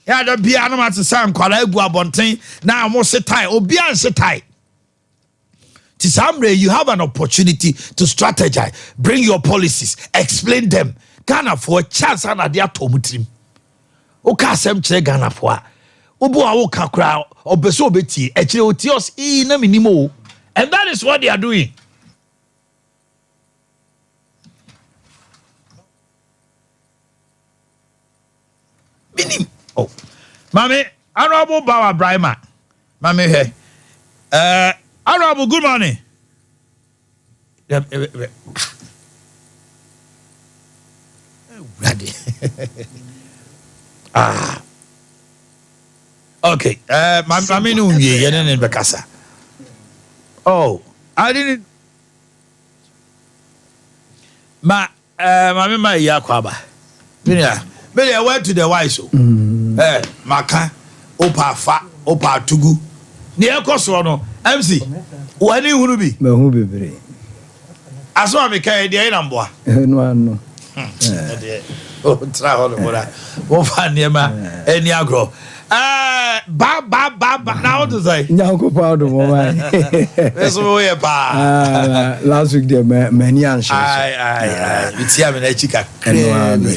ya da bia no mate san kwala ebu abonten na mo setai obi an setai Tisamre, you have an opportunity to strategize, bring your policies, explain them. Ghana for a chance and adia tomutrim. Oka sem che Ghana for Obo awoka kra obeso beti echire otios na minimo. And that is what they are doing. Minim. Oh. Mami, Honorable Bawa Brahma. Mami here. Honorable, good morning. Ready. Okay. Mami no ye yenen bekasa. Oh, I didn't. Mami ma ya kwaba. Benya I went to the wise. Maka opa fa opa tugu. Ni ekoso no MC. Wani hunu bi? Me hu bebre. Aso ameka de na mboa. No. Oh, try all of wo fa niema eni agro. Ba now what to say? Nyankopa do mo man. Eso we pa. Last week there many answers. Aye. Bitia me na chika.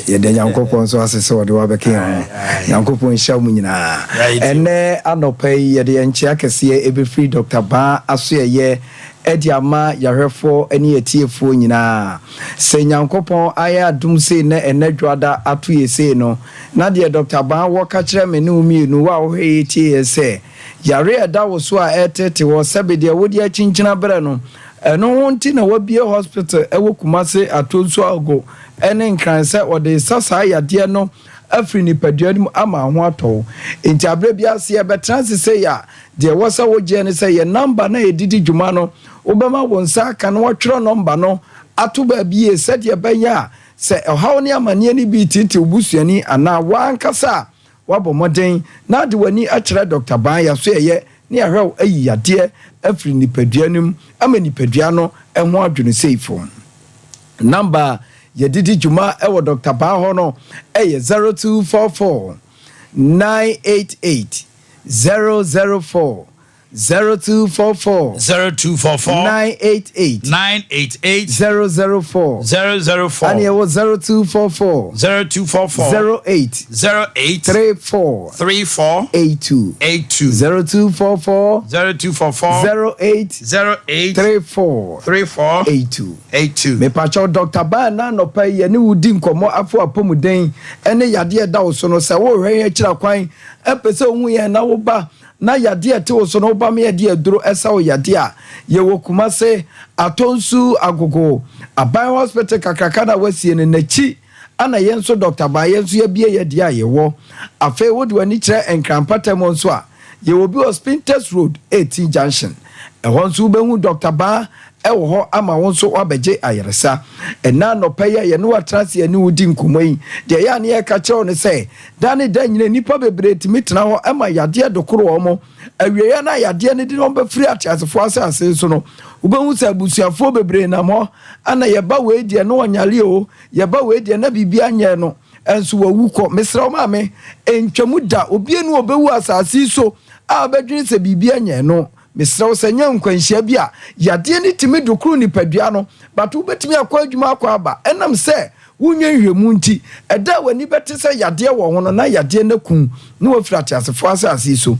Ye de nyankopa so asese wo de wa beke ho. Nyankopa nhia mu nyina. Ene anopai ye de enchi akese e be free Dr. Ba aso ye Ediama Yarefo any etiefo nyina se nyankopon aya adum se na enadwada atoye se no na de Dr. Ba wo ka kire me no mienu wa wo he tie se yare ada wo so a etete wo sebe de wo de achinchina bere no eno wonti na wabie hospital ewo kumase atonso ago ene nkran se ode sasa ya de no afri ni paduanim ama ho ato enti abre bia se e betranse se ya de wo sa wo je ne se ye number na edidi dwuma no obama wonsa ka no twro number no ato ba bie se de benya se hawo ne amane ni bi titi obusuani ana wankasa wabomoden na de wani a kire Dr. Ban ya so ye ne ahwew ayi yade afri ni paduanim ama ni padua no ho adwene seifo number yedidi juma ewo Dr. Ban ho no 0244 988 004 0244 988 004 and it was 0244 08 34 82 0244 08 34 82 me pacho Dr. Ban na no pa ye ne wudi nkomo afo apomuden ene yade da wo so no se wo hwe akira kwan epese ohun ye na wo ba na yade ate wo so no ba me yade aduro esa wo yade a ye wo kumase atonsu agogo aban hospital kakaka na wasie ne nachi ana yenso Dr. Ban yenso ye bie yade a ye wo afa wo de wani kire enkrampata mo nso a ye wo bi Spinters Road 18 junction e ho nso be hu Dr. Ban ewo ho ama won so wabeje ayeresa ena no peye ye no watrase ye ni wudi nkomoi de ya ne ye ka kyew ne se dane da nyina nipa bebre timitena ho ama yade dokoro wo mo awie ya na yade ne di no be free atiasefo asase so no ubehu se abusuafo bebre na mo ana ye ba we die no onyale o ye ba we die na bibia nye no enso wawuko mesra ma me entwamu da obienu obewu asase so a bedwin se bibia nye no Mr. Senya nkwanhia bi a yade ni timi dokuru ni padua no but ubetimi akwa adwuma akwa aba enam se wunye hwemu nti eda wani bete se yade wo ho no na yade na kun na wafirate asefo asase so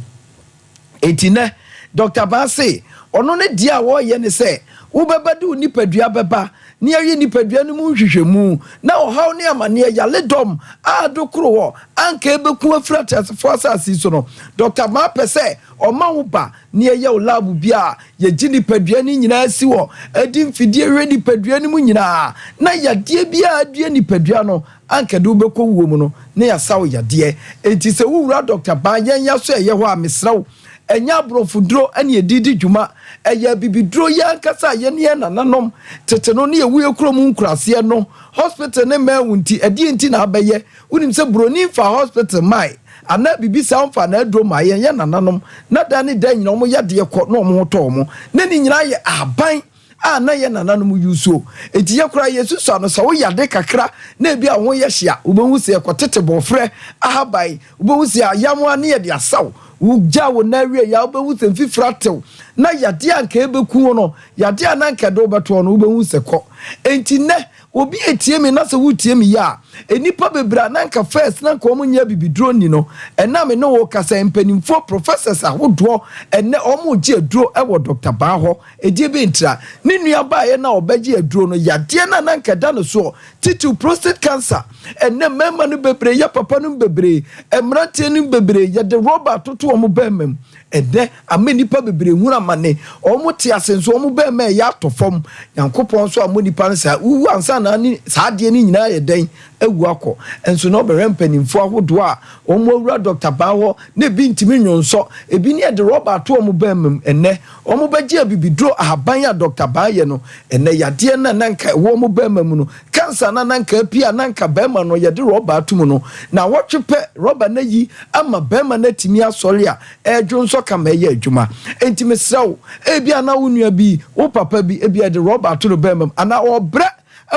etine Dr. Ban say ono ne dia wo ye ne se ubebadu ni padua beba ni aye ni padua no mu hwehwemu na ohaw ne amane yale dom a dokuru ho anka ebeku afirate asefo asase so no Dr. Ban pese oma wo ba ni eye o lab bia ye gini padua ni nyina si wo adi mfidie hwe ni padua ni mu nyina na yade bia adua ni padua no anka de obekọ wo mu no na ya sawo yade enti se wo wura Dr. Ban yen ya so eye ho a mesrawo enya brofudro ane edidi dwuma eya bibidro ya nkasa ye ne nananom tete no ne ewu ekrom nkurase no hospital ne ma wunti edi enti na abaye unim se broni fa hospital mai ana bibi samfa na adro ma ye nananom na da ne da nyina omo yade ko no omo to omo na ni nyina ye aban a na ye nananom yuso enti ye kura yesu so no so wo yade kakra na bia wo ye hia ubehu se ekotete bofre ahabai ubehu se ayamo na ye de asaw ugja wo na wie ya ubehu se mfifratew na yade anka ebeku no yade ananka do beto no ubehu se kɔ enti ne obi etie me na se wutie me ya enipa bebra nanka first nanka omo nya bibidro ni no ena me no wo kasa empanimfo professors ahodo ene omo gye aduro ewo Dr. Baho edie be ntra ne nua ba ye na obagye aduro no yade na nanka da no so titu prostate cancer ene mema no bebre ya papa no bebre emrate no bebre ya de rubber toto omo bemem ede amenipa bebre hura mane omo te asenso omo bema ya tofom yankopon so amonipa no sa wu ansa na ni saade ni nyina ye den ewu akọ enso no be rempanimfo ahodo a omo awura Dr. Baho ne bi ntimi nyonso ebi ne de rubber to omo bemem ene omo bagye abibidro ahaban ya Dr. Baye no ene yade na nanka wo omo bemem no cancer na nanka pia nanka bema no ye de rubber atum no na wotwepe rubber na yi ama bema na timi asori a edwonso kama ye adwuma enti mesrawo ebia na wo nua bi wo papa bi ebia de rubber ato no bemem ana obre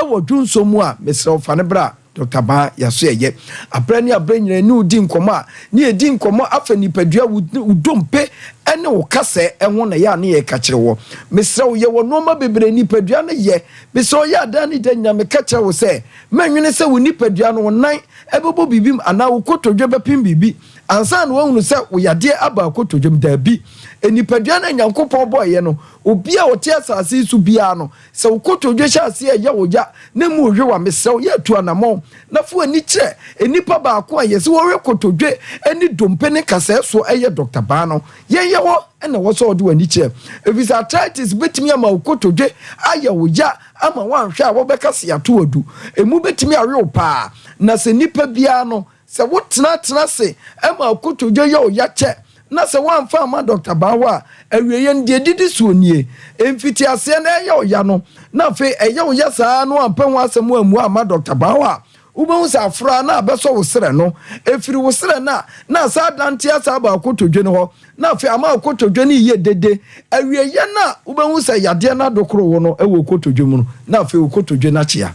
ewo dwonso mu a mesrawo fa ne bra Dr. Ba yaso ye abrani abrenyina ni udi nkomo a ni edi nkomo afa nipadua udompe ene wo kase enwo na ya ne ye ka kire wo mesrawo ye wo no ma bebre nipadua ne ye meso ya da ni da nya me ka kire wo se menwene se wo nipadua no nan ebebo bibim ana wo kotodwe bepim bibi ansa no wonu se wo yade aba kotodwem da bi enipadua na nyankopon boye no obi a wote asase su bia no se wo kotodwe sha ase ye wo ja ne mu hwe wa mesrawo ye tu anamo na fu ani kire enipa ba ko ayese wo hwe kotodwe eni dompe ne kasa so eye Dr. Ba no ye wo ena wo so do ani kire if arthritis betimi ama wo kotodwe aye wo ja ama wanhwe a wo beka se ato adu emu betimi awe pa na se nipa bia no se wo tena se ama kotodwe ye wo ya che na se wan fa ma Dr. Baho a awieye ndie didi suonie emfiti ase na eye oya no na fe eye oya saa no ampanwa asemu amu ama Dr. Baho a ubehu sa afra na abeso wo sere no efiri wo sere na sa dante asa ba akotodwe no ho na fe ama akotodwe ni ye dede awieye na ubehu sa yade na dokoro wo no ewo akotodwe mu no na fe akotodwe na chia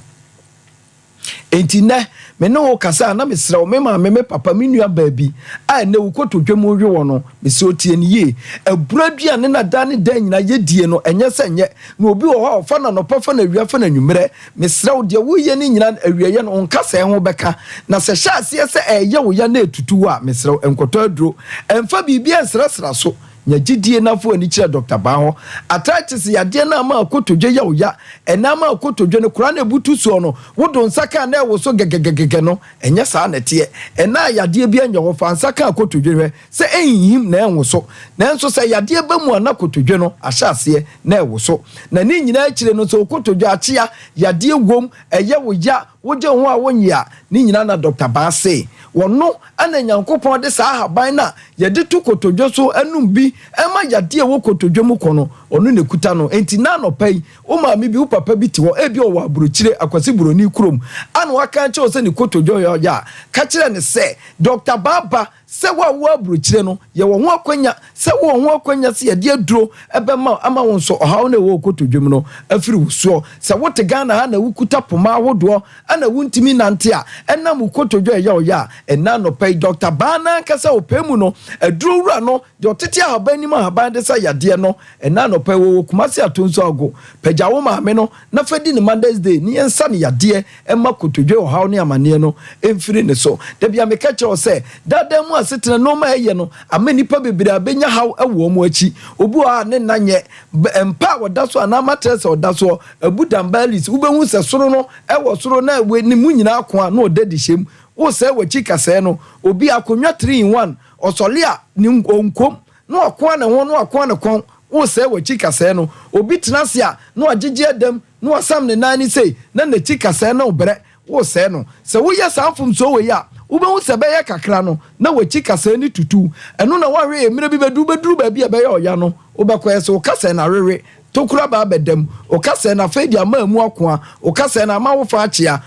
enti ne me no kasa na mesra o mema me papa me nua baabi a ne ukotodwe mu hwe wo no me se otie ne ye abura ne na da ne da nyina ye die no enye senye na obi wo ha ofa na no pafa na wia fa na nwumere mesra o de wo ye ne nyina awieye no nkasa ho beka na se sha ase se eye wo ya na etutu a mesra o enkoto aduro emfa bibia nsrasra so nya gidie na fo ani kire Dr. Baho arthritis yade na ma akotodwe ya oya ena ma akotodwe ne kura na butu so no wodo nsaka na ewo so gegegege no enye saa na tie ena yade bia nya wo fa nsaka akotodwe hwe se enhim na enwo so na enso se yade ba mu na akotodwe no ahyase na ewo so na ni nyina akire no so akotodwe achia yade wom eye wo ya woje ho a wonyia ni nyina na Dr. Ba say wono ana nyankopon de saa haban na yede tu kotodwe so anum bi ema yade wo kotodwe mu kono onu ne kuta no enti na no pai o ma mi bi o papa bi ti wo ebi o wa burochire akwase buroni krom ana waka nche o se ni kotodwe yo ya ka kire ne se Dr. Baba se wo aburochire no ye wo ho akwanya se wo ho akwanya se yade aduro ebe ma ama won so ohaw na wo kotodwe mu no afiri wuso se wo te Ghana ha na wukuta poma ahodo ana wuntimi nante a enam kotodwe ya oya ena no pai Dr. Bana kasa opemu no aduro wura no de otete ahaban ma ahaban de sa yade no ena no pai wo kumase atonso ago pagya wo ma me no na fadi ne Mondays day ni ensa ne yade ema kotodwe ohaw ne amane no emfiri ne so da bia me ka kye se dada mu asetena no ma eye no amani pa bebere abenya haw ewo mu achi obu a ne nanye empa wodaso ana matress wodaso abudambalis ubehu se soro no ewo soro na we ni mu nyina ako a no odadi hyem wo se wachi kase no obi akonwa 3 in 1 osole a ni onkom no ako na ho no ako na kon wo se wachi kase no obi tenase a no agege adam no asam ne nani sei na na chi kase na obre wo se no se wo ya sanfum so we ya ubehu se be ya kakra no na wachi kase ni tutu eno na wanwe emire bi beduru ba bi be ya oya no obekwa se wo kase na rere tokura ba bedam o kase na fedi ama mu akoa o kase na ma wo fa achia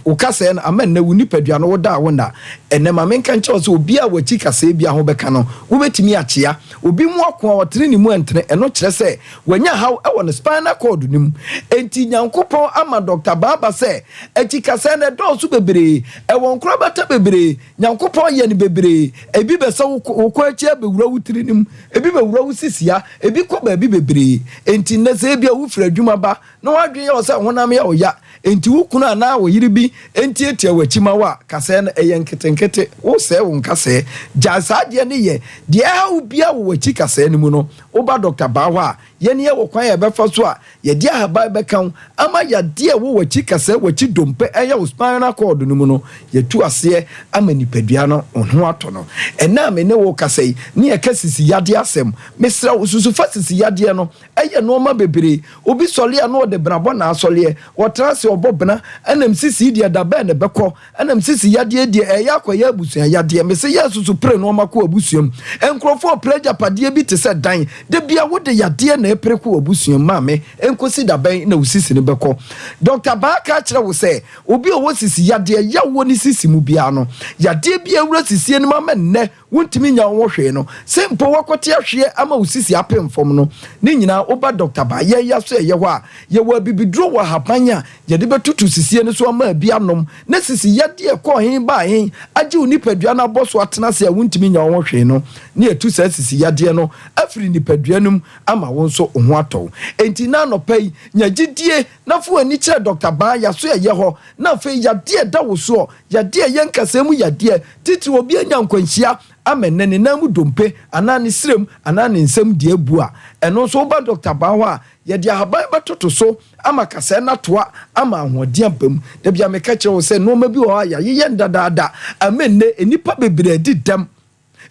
o kasa na amen na wuni padua no woda wona ene ma menka nche so obi a wachi kasa bia ho beka no wo betimi akyea obi mu ako a wotre ni mu entene eno kire se wanya haw e won spinal cord nim enti nyankopon ama Dr. Baba se achi kasa na do so bebre e won kro bata bebre nyankopon ye ni bebre ebi be se wo ko achi abewura wutri nim ebi bewura wusisia ebi ko ba ebi bebre enti na se bia wo fra adwuma ba na wadwe ye o se honam ya o ya enti wukuna na wo yiribi enti etia wachima wa kasa na eye nketenkete wo se wo nkase jasa de ne ye de ha ubia wo wachi kasa ne mu no oba Dr. Bawa ye ne ye wo kwan ye befa so a ye de ha ba bekan ama ya de wo wachi kasa wachi dompe eye wo spinal cord ne mu no ye tu ase ama nipadua no ho ato no ena me ne wo kasa yi ne ye kasisi yade asem mesra ususu fasisi yade no eye no ma bebre obi sole ya no de brabo na asole wo trase obobna enam sisi dia da ba ne beko enam sisi yade die eya akoya abusu yade me se yesusu pre no makọ abusuam enkrofo pleja padie bi te se dan de bia wo de yade na epre ko abusuam ma me enkosi da ban na usisi ne beko Dr. Baka kire wo se obi o wo sisi yade ya wo ni sisi mu bia no yade bia wura sisi ne ma ne wontimi nya wo hwe no sempo wakote ahwe ama usisi apemfom no ne nyina oba Dr. Ba ye ya so ye ho a ye wa bibidro wa habanya ye de betutu sisi ne so ama bia nom na sisi yade ko hen ba hen age unipadua na boso atena se wontimi nya wo hwe no ne etu sa sisi yade no afiri nipadua num ama wo nso ho atɔ enti na no pai nya gidie na fo ani kire Dr. Ba ya so ye ho na fe yade da wo so yade yen kasemu yade titi obi anya nkwanhia amenne ne namu dompe anani srem anani nsem die bua eno so ba Dr. Bawa ye dia haban batoto so ama kasa na toa ama ahode ampam da bia me ka kire wo se no ma bi wo ya ye ndadaada amenne enipa bebre didam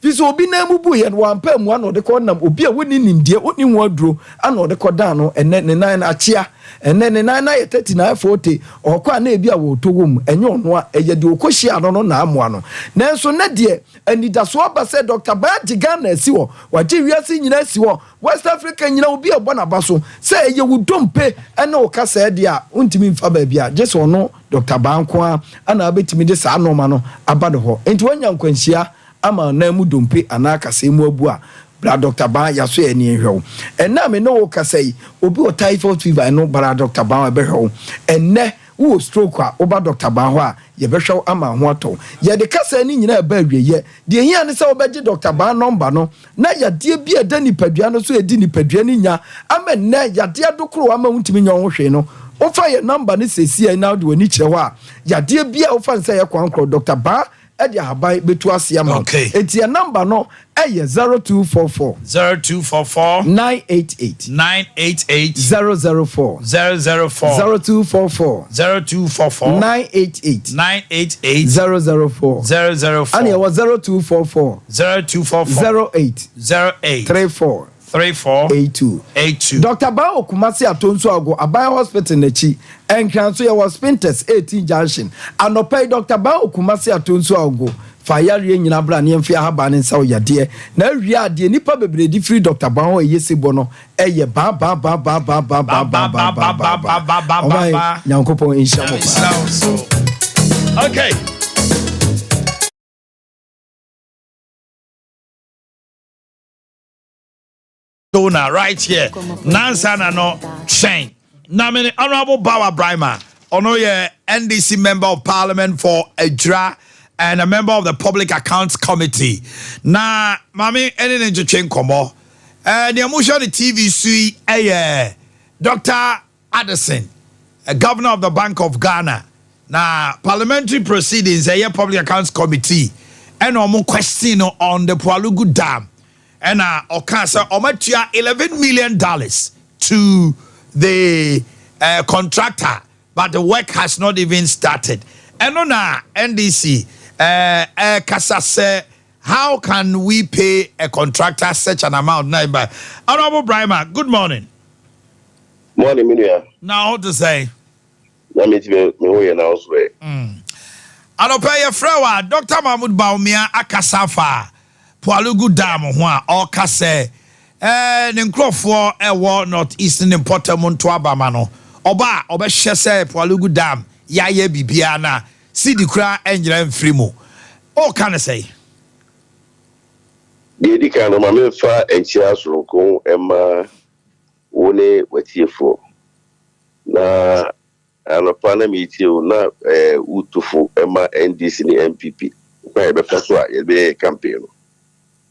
fiso obi na mu bu ye no ampam wa no de ko nam obi a woni nimdie oni ho aduro ana ode ko da no enne ne nan na achia enne ne nan na ye 39 40 okwa na ebi a wo to wom enye ono a eye de okohia no no na amoa no nanso na de anidaso aba se Dr. Ba Gana asi wo waje wiase nyina asi wo West Africa nyina obi e bona baso se eye wudompe ene o kasa de a untimi mfa ba bia je so no Dr. Ba nko a ana abetimi de sa anoma no aba de ho enti wanya nkwanhia ama na mu dompe anaka se mu abu a bra Dr. Ba ya so eni ehwew enna me no kasai obi o typhoid fever no bra Dr. Ba be hwew enne wo stroke a oba Dr. Ba ho a ye be hwew ama ho ato ye de kasa ni nyina ba awieye de hia ne se obeje Dr. Ba number no na ya de bia da nipadua no so edi nipadua ni nya ama nne ya de adokoro ama untimi nya ho hwe no ofa ye number ne sesi ai na de wani kire ho a ya de bia ofa nse ye kwankro Dr. Ba Ade habai betu asiama enti ya number no eye 0244 988 004 0244 988 004 and ya 0244 08 3482 Dr. Ba Okumasi Atonso Ago Abaya Hospital nechi enkranso ya was Spinters 18 junction anopai Dr. Ba Okumasi Atonso Ago fayare nyina bra ne mfia haba ne nsa oyade na wi ade nipa bebredi free Dr. Ba ho yesebo no eye ba nyankopon inshallah. Okay. Right here, Nansana no chain. Now, Honorable Bawa Brima, Onoye NDC Member of Parliament for Ejra and a member of the Public Accounts Committee. Now, Mami, anything to change komo. The emotion the TV see Dr. Addison, a governor of the Bank of Ghana. Now, parliamentary proceedings, Public Accounts Committee, and omo question on the Pualugu Dam. And Okasa Omatia $11 million to the contractor, but the work has not even started. And on NDC, Kasa say, how can we pay a contractor such an amount? Honorable Brima, good morning. Morning, Minia. Now, what to say? Let me tell you now. I don't pay your friend, Dr. Mahmoud Baumia Akasafa. Pualugu Dam or Kase Ninkrofo Ewa North Eastern Importer Montuaba Mano Oba Shese Pualugu Dam ya ye bibia na sidi kura enjira mfiri mu o kan say the dika no mame fa enchia soronko ema wone watiefo na anopa na mitio na utufu ema NDC ni MPP kwa ebe faso a yebe campaign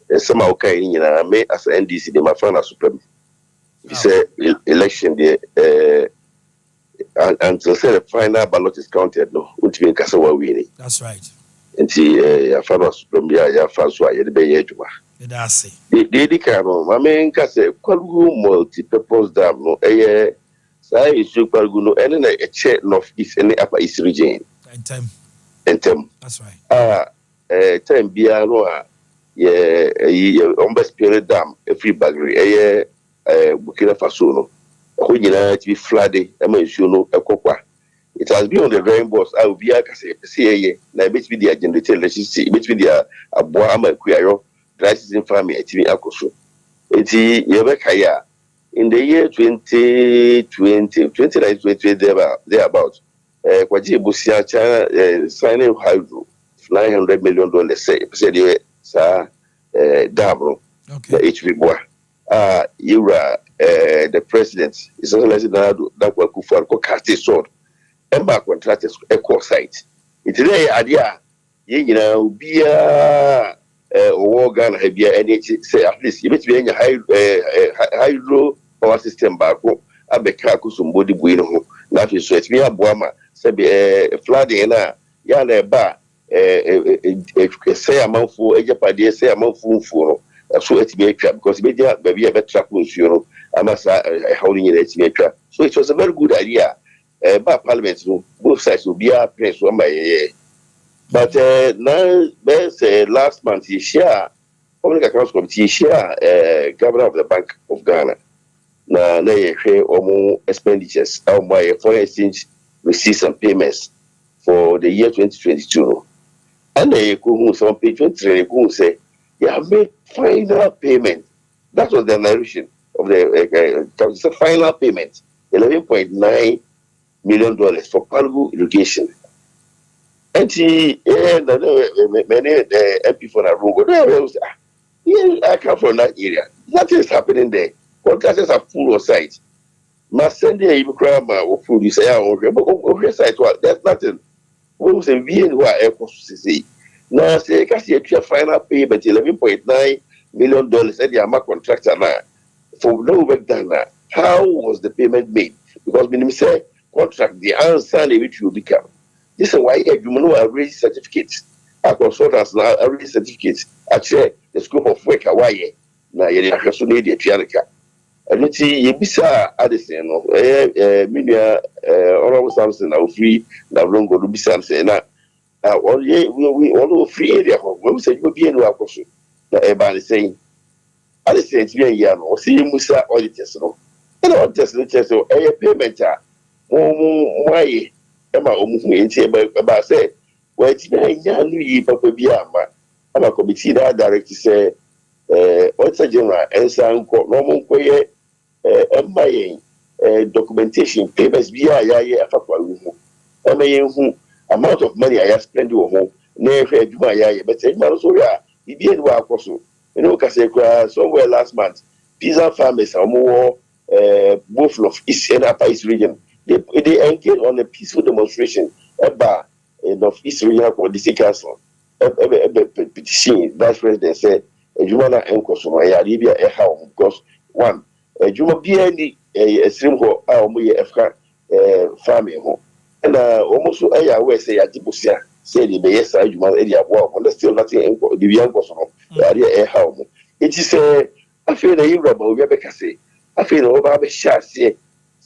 no sama okai ni nyina me as NDC de mafana supreme say election the until say the final ballot is counted no untimi kasa wa wini. That's right. Nti ya fana supreme ya faso a yebe ye adwuma That's the dika no mame nkase kwalu multi-purpose dam no Sai issue Palguno and then a chair north east and upper east region. And time. That's right. Time Bianoa, Spirit Dam, a free baggery, Burkina Faso, who to be flooded, a coqua. It has been on the rainbows. I will be a CA, now between the agenda, electricity, between the Aboama Quiro, dry season farming at TV Akoso. It's Yabekaya. In the year 2020, thereabout, Kwaji Busia China signing hydro $900 million. Said you, sir, Dabro, the HB Boa. You are the president. Is also like that Kufa Kokati sword. Embark contractors equal site. It's the idea, you know, be a organ, and say at least you bet be hydro. Power system back home, I be careful somebody bueno. Now, if so, it's me a boama, say flooding na ya ba say amount for ejapade, say amount for so it's be trap because baby a better trap was I'm holding it in trap. So it was a very good idea. By parliament, both sides will be a place one by but now, there's last month, he share, public accounts committee share, governor of the Bank of Ghana. Na omo expenditures by foreign exchange receipts and payments for the year 2022. And they could on page 23 say you have made final payment. That was the narration of the final payment, $11.9 million for Palgu irrigation. And many MP for Narungo, I come from that area. Nothing is happening there. Contractors are full of sites. Must send the crime or food you say, over site. There's nothing. We say, we who are able to see. Now, say, because you final payment $11.9 million at the Ama contractor now for no work done now. How was the payment made? Because when you say contract, the answer which will become. This is why you have raised certificates. Our consultants now have raised certificates. Actually, the scope of work, Hawaii. Now, you have to need the Tianica. And you see, you be Addison, Minia, Honorable Samson, now free, now don't go to be Samson. Now, we all free area. When we say you be in our question, everybody saying, Addison, it's me, Yano, see Musa auditors, no. And auditors, so a payment, why, Emma, about say, well, it's Yanu, Papa Biama, I'm a committee that director say, Auditor General, and some normal way. Documentation papers be a amount of money I spend at home. Never do my but say, Manosoria, he did work also. You know, somewhere last month, pizza farmers are more both of East and Upper East region. They engage on a peaceful demonstration about of East region for the council. Petition, Vice President said, you want to encourage my Arabia a house because one. Juma BND a stream ho Africa farming home. And almost I always say at Tibusia, say the BS, you must area walk, and there's still nothing in the young person. A home. It is I feel the Europe, Rebecca say, I feel over the shot, say,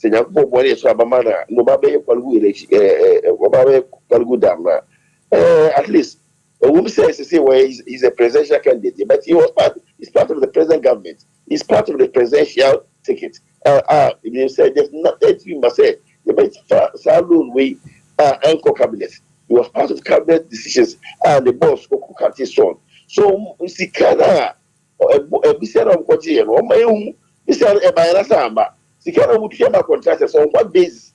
what is Abamana, no Babe Palgu Dam. At least a woman says to say, well, he's a presidential candidate, but he's part of the present government. It's part of the presidential ticket. You said there's nothing you must say. The best saloon way anchor cabinet. He was part of cabinet decisions and the boss of Kukati's son. So you see, Kana a business of Kochi or my own business a Bayana Samba. The Kana would hear my contractors on what basis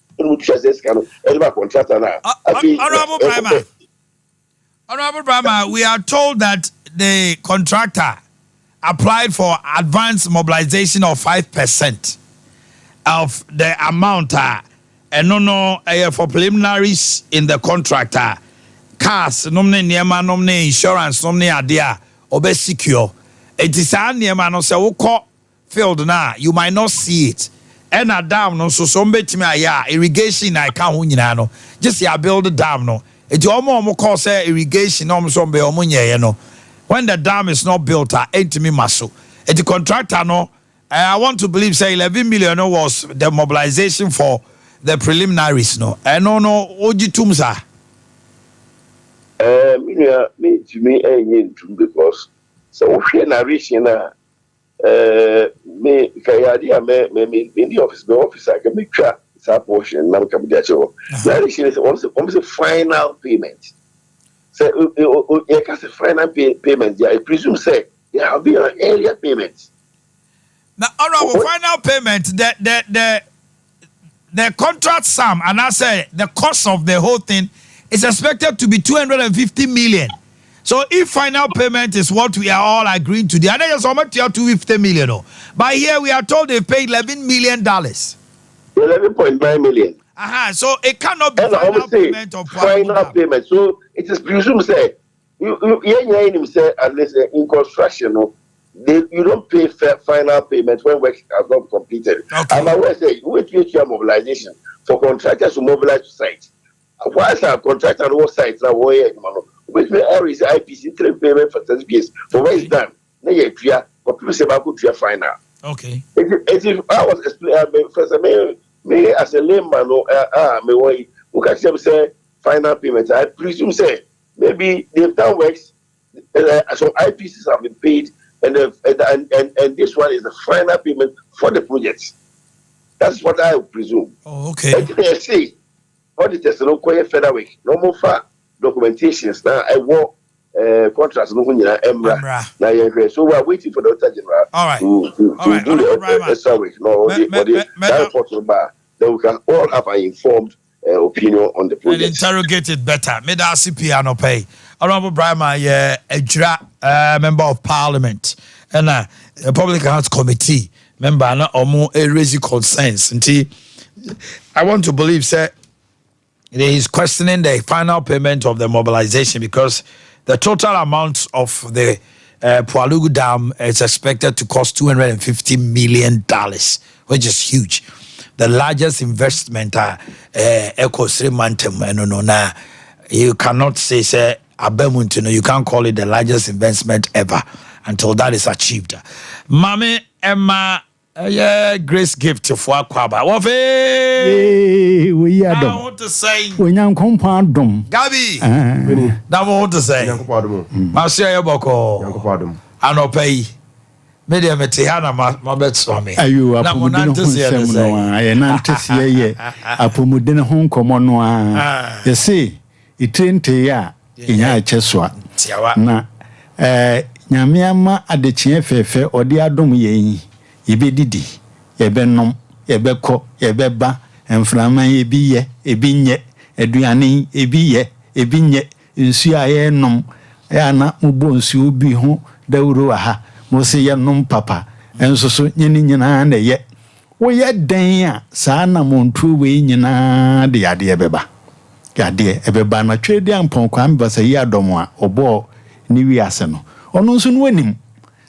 Honorable Brahma, we are told that the contractor applied for advance mobilization of 5% of the amount and for preliminaries in the contractor. Cars, nomne niema, nomne insurance, nomne adia, obe secure. It is a niema no se woko field na, you might not see it. And a dam no so somebeti ya irrigation I can't hunyina no. Just ya build a dam no. It omo call say irrigation no sombe omunye no. When the dam is not built, ain't me muscle. The contractor no, I want to believe say 11 million was the mobilization for the preliminaries no. I no oji tumsa. Me to me because so we narration me kayadi me in the office I can make sure it's a portion now come there so narration is almost a final payment. So you can say final payment. I presume say there have been an earlier payment. Now, honorable final payment. The contract sum, and I say the cost of the whole thing is expected to be 250 million. So if final payment is what we are all agreeing to, the other is almost 250 million. But here we are told they paid $11 million. 11.9 million. So it cannot be final payment of final payment. So it is presumed say you say unless in construction you don't pay final payment when work has not completed. Okay. And I will say wait your mobilization for contractors to mobilize to site. Why is a contractor on site now? Which may is IPC 3 payment for 30 years. For what is done? Now you clear, but people say about to final. Okay. If I was explaining first, me as a layman, me who can say final payment. I presume say maybe they've done works, some IPCs have been paid, and this one is the final payment for the project. That's what I presume. Oh, okay. And they say auditors don't quite further work. No more for documentations. Now I want contracts. No one Emra. So we are waiting for the Auditor General. All right. To do the survey. No, that report to bar. Then we can all have an informed opinion on the project. And interrogate it better. May the CP no pay. Honorable Brahma, a member of Parliament, and a Public Health Committee member, and omo raising concerns. I want to believe, sir, he is questioning the final payment of the mobilization because the total amount of the Pualugu Dam is expected to cost $250 million, which is huge. The largest investment you cannot say you can't call it the largest investment ever until that is achieved. Mame Emma grace gift for Akwaba. We are I want to say when young compound dom. Gabi. That want to say Marcia Boko Anopay. Media metihana mabet swami. Ayu apomudene ho nsem no nantesie ye apomudene ho nkomo no a ye say itrente ya inya achesoa na nyame ama adechie fefe odi adom ye yebedidi yebenom yebekọ yebeba enframa ye ebinye aduane ebinye nsu aye nom ya na mubo nsu obi ho dawuro aha Mose ya nom papa enso so nyina na ye wo ye den a saa na montu we nyina de yade ebeba na twede ampon kwa mbasa yi adom a obo ni wi ase no ono nso no anim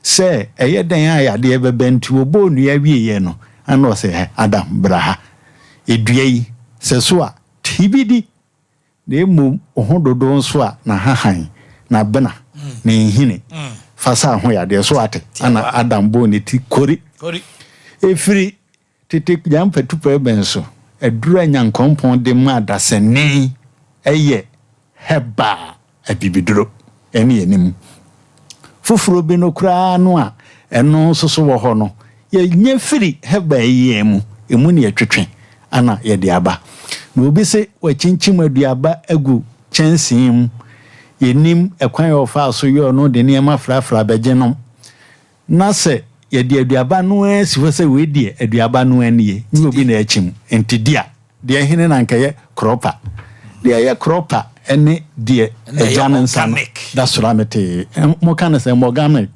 se eye den a yade ebeba nti obo nu ya wi ye no ana o se Adam braha edua yi se so a tibidi de mum ohododo nso a na hahan na bena na hine fasa ho ya de so ate ana Adam bo ne ti kori efiri tete jam petu pe benso edura nyankompon de ma da sene eye heba abibiduro ene enim fufuro bi no kra no a eno soso wo ho no ye nyefiri heba eye emu ne etwetwe ana ye de aba na obi se wachinchim aduaba agu chansim yenim ekwan ofa so yo no de niema frafra begenom na se ye de aduaba no asi fo se we de aduaba no anie ni obi na achim enti dia de hene na nkaye cropper de ye cropper ene de ejanensa that's what I'm saying mo kan say organic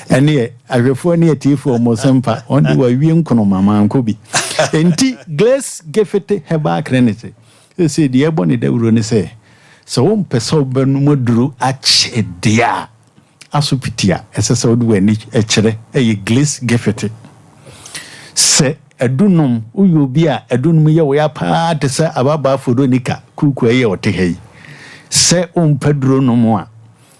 ene ahwefo ne atifo mo Sompa on de wa wie nkono mama nko bi enti glace gefete heba credit say de ebo ne dawuro ne say so won peso benu moduru ache dia asupitia esese odu ani echire eye glace gefete se edunum uyo bi a edunum ye wo ya pa de se ababa fodonika kuku eye otehei se umpaduro no mo a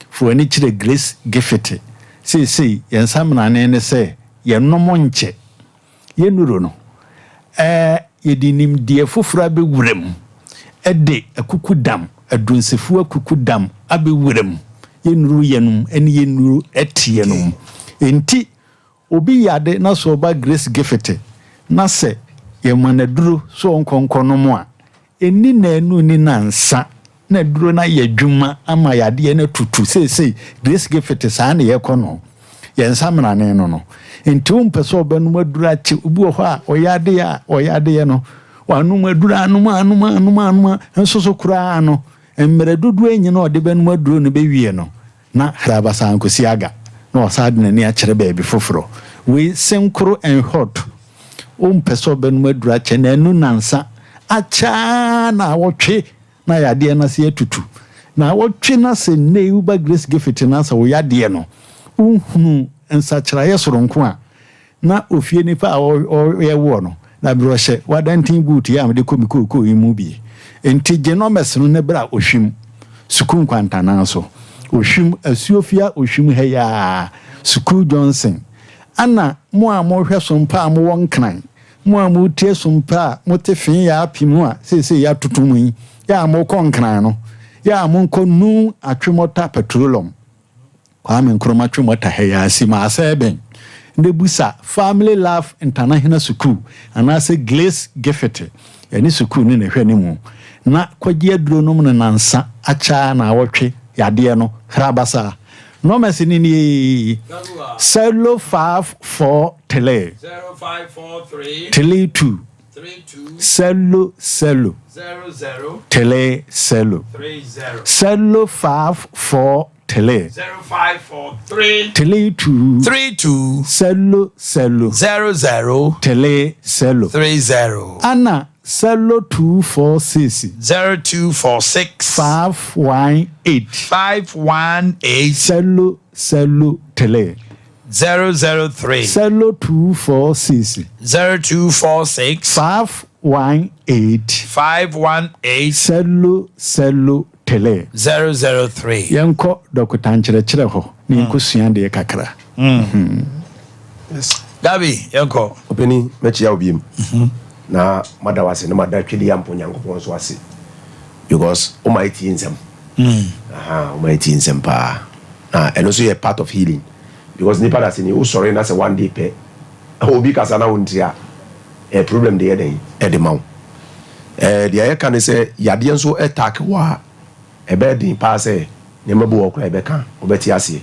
fo ani chire grace gefete sei yensamna ne se ye nomo nche ye nuro no ye dinim die fofura be wurem ede akuku dam adunsefu akuku dam abe wurem ye nuru yenum eni ye nuru etienum enti obi yade na so ba grace gefete na se ye manaduro so nkonkono mo a eni na enu ni nansa na duro na ye dwuma ama yade na tutu sei grace gefete sa na ye kono ye nsamna ne no enti umpeso benu madura chi ubi ho a oyade ye no wanu madura anuma nsoso kura ano emre dudu enyi na ode benu maduro no be wie no na hrabasa ankosi aga na osade na ni a kire ba bi foforo we senkro en hot umpeso benu madura che na enu nansa acha na wotwe na yade na se atutu na wotwe na se ne uba grace gefete na sa wo yade no uhunu ensachira yesoronko a na ofie nipa o ye wo no na broche wadantin boot ya amde komiko imu bi enti genomes no ne bra ohwim sukun kwanta na so ohwim asuofia ohwim heya sukuu Johnson ana mo a mo hwe Sompa mo won kran mo a mo tie Sompa mo te fin ya apimu a sei ya tutumu ya mo kon kran no ya mo nkonu atwemota petroleum kwame nkroma twemota heya sima aseben Nebusa Family Love International School anase Glace Gefete yani school ni hwe ni mu na kwagie duro no mu nansa acha na awotwe yade no hrabasa no mesini ni Cello 54 tele 0543 tele 2 32 cello 00 tele cello 30 cello 54 tele 0543 tele 2 32 cello 00 tele cello 30 ana cello 246 0246 518 cello tele 003 cello 246 0246 518 cello tele 003 yanko dokutanchire ho ni nkusua de kakra yes Gabi yanko openi mechi ya obiem na madawase na madatweli ya mponyankopon so ase because o mighty insem o mighty insem pa na eno so ye part of healing because nipa da se ni o sorry na se one day pe obi kasa na wontia a problem de eden e de maw de aye kan se yade nso attack wa ebe din pa se ne mabu okra ebe kan obeti ase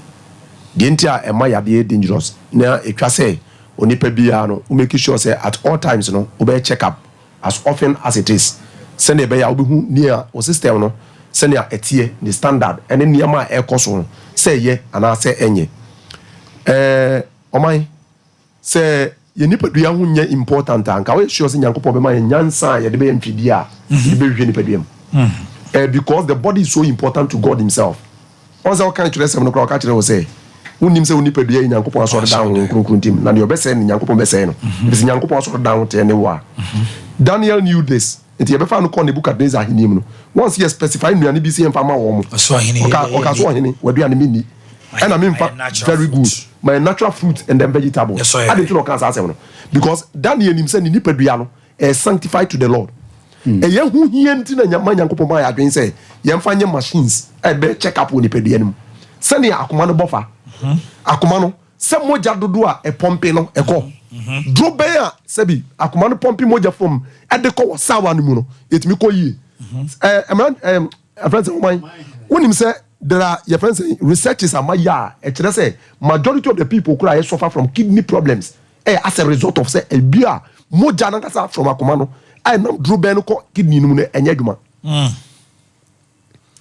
de ntia e ma yade dangerous na etwa se onipa bia no we make sure say at all times no we check up as often as it is send e be ya obehu near o system no send ya etie the standard ene niam e koso say ye ana say enye oman say ye nipa dua ho nya important anka we sure say nyankopon be ma nyansa ye de be ntwidi a de be hwe nipa duam because the body is so important to God himself once I can tell them no ka tell say unim se unipa dua nyankopon asoro down kronkron tim na de obese ne nyankopon bese no bis nyankopon asoro down te ne wa Daniel knew this it ye be fa no kon Nebukadnezar hinim no once he specify nuane bi se emfa ma wo mo so hini oka so hini waduane mi and I mean very good my natural fruit and then vegetables I didn't know can say no because Daniel him say nipa dua no is sanctified to the Lord e ye hu hie nti na nyankopon ma ya adwen say ye mfa nye machines e be check up nipa dua nim sani akoma no bofa akoma no se moja dodo a e pompe no e ko drobe a sebi akoma no pompe moja from e de ko sawa no mu no etimi ko yie friends woman wonim say there are your friends researchers amaya e kire say majority of the people who suffer from kidney problems as a result of say a beer more janakasa from akomano I know drew ben ko kidney no enye adwuma.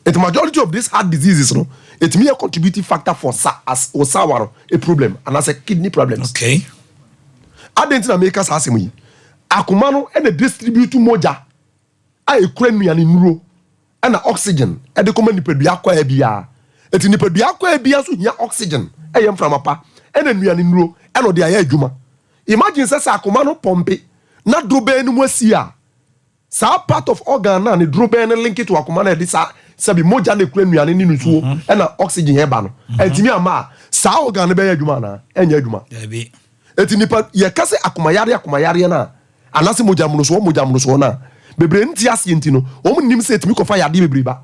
The majority of these heart diseases, no, it may a contributing factor for sour a problem and as a kidney problems. Okay. I didn't make us ask me. Akumano and a distribute moja. I claim me an inro and oxygen and the common Akye Abia. It in the Akye Abia so here oxygen. I am from a pa and then we an inro and the ayajuma. Imagine says Akumano pompe not do be no sia. Sa part of organ and the drop and link it to Akumano this sabi moja ne kura nuane ni nusuo na oxygen heba no entimi ama saa organ be adwuma na enya adwuma ebi etinipa ye kase akomayare na anase moja munuso na bebre nti ase enti no o nim se etimi kofa yade bebre ba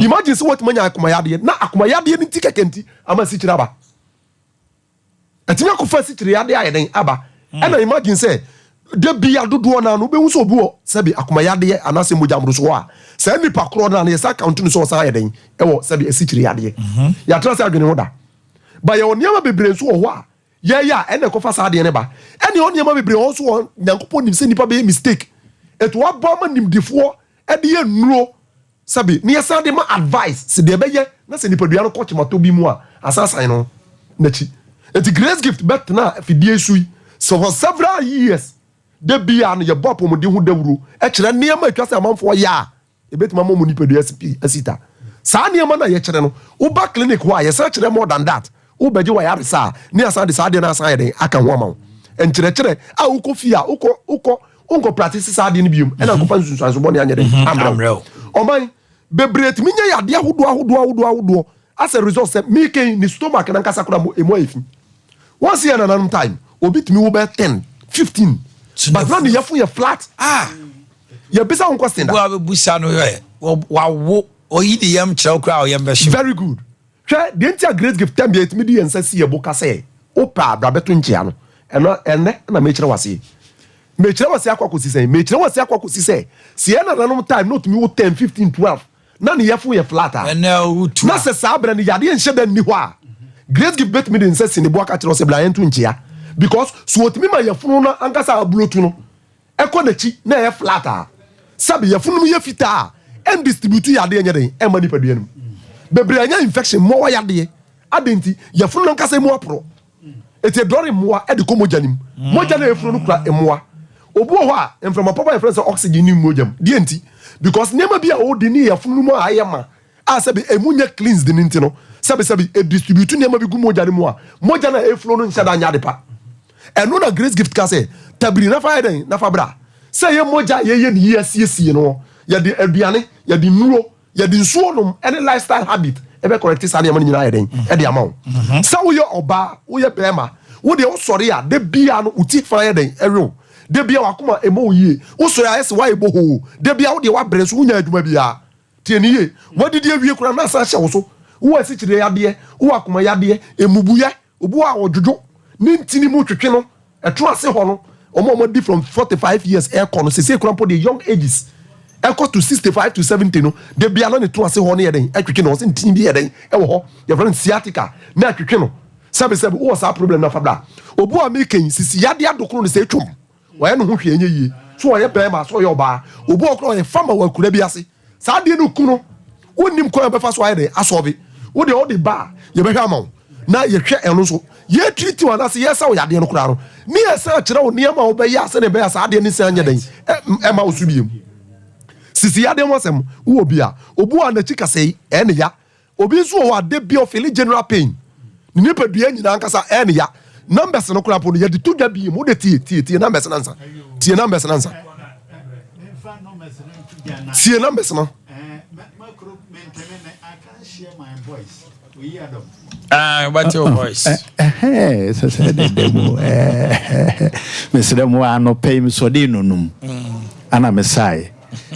imagine se what manya akomayade na akomayade ni tikeke enti ama si kira ba etimi akofa si kira yade ayeden aba na imagine se de bia dodo na no be hu so buo sabi akomayade anase moja munuso a say nipa kro na ye sa count no so sa yeden e wo sabi esikiri yade ya tra say adwene ho da ba ye oniama bebre so ho a ya ene kofa sa de ne ba ene oniama bebre ho so nyankopon nim se nipa be mistake eto wa bo ma nim difo e de ye nuro sabi ne ye sa de ma advice se de be ye na se nipa dua no ko chimato bi mu a asasan no na chi eti grace gift bet na fidie sui so for several years de bia no ye bop mo de hu dawuro e kire ne ma atwa se amanfo ya ebetima mo ni pedu asita saa niema na ye kire no wo ba clinic ho a ye sa kire more than that wo beje wa yare sa ne asa de saa de na asa yeden aka ho ama en kire a wo ko fia wo practice saa de ne biom e na ko fa nsunsu bo ne anyede amrel oman bebre timi nya yade ahodo as a result say me ken ni stomach na nkasa kura mo emo efi once year na nanum time obi timi wo be 10 15 but when you feel flat you bisa on question da wa busa no wa wo oyidi yam kire okra o yam be shi very good hwe the entire great gift time be etimi di ensa si eboka say opa abrabeto nchia no ene na me kire wase akwakosi say si na nanum time not me wo 10 15 12 na ne yefo ye flat na se sabra ne yade enhye da ni ho a great gift bet me di ensa si ne boaka kire o bla ento nchia because so otimi ma yefo no ankasa ablotu no eko na chi na ye flat sabi yefo no ye fita and distribute yade enye den e mani padua no bebre anya infection mo yade adenti yefo no ankasa mu apro ete dori moa e de komoja nim moja na yefo no kura emoa obu ho a enframa papa yefo say oxygen nim mojam die enti because nema bia o de ni yefo no mu ayema a sabi emunya cleanse de nti no sabi e distribute nema bi gu moja nim a moja na eflo no nhyada anya de pa eno na grace gift ka say tabiri na fa den na fa bra say ye moja ye ni yesiesie no ye de aduane ye de nuro ye de nsuo no any lifestyle habit e be correct sa de man nyina ye den e de amaw sa wo ye oba wo ye bema wo de wo sori a de bia no uti fa ye den ewo de bia wakoma emo yie wo sori a yesi wa ebo ho de bia wo de wa bre so wo nya adwuma bia tie ni ye wo de awie kura na sa hye wo so wo asikire yade wo akoma yade emubuye obu a wodwojo ni ntini mu twetwe no eto ase ho no omo di from 45 years air con se krampo the young ages equal to 65 to 70 no de bia no ne to ase ho no yeden atwetwe no se ntini bi yeden e wo ho your friend sciatica na atwetwe no sabe wo sa problem na fabla obu a meken sisi yade adokro no se twom wo ye no ho hwe enye yie so wo ye bema so ye oba obu okro ye fama wa kura bi ase sa de no ku no wonim ko be fa so ayede asobe wo de ba ye be hwa ma na ye hwe eno so ye treat one as yes how yade no kura no ni esa kire wo niam wo be ya se ne be asa ade ni se anya den e ma wo su biem sisi yade mo sem wo bia obu a na chika sei ene ya obi so wo ade bi of general pain ni ne padua nyina ankasa ene ya numbers no kura po no ye de to da bi mo de tie numbers nansa tie numbers nansa tie numbers no macro maintain I can't share my voice we hear them. What's your voice? So said the demo. Mr. Moano pay me so de num. Ana Messiah.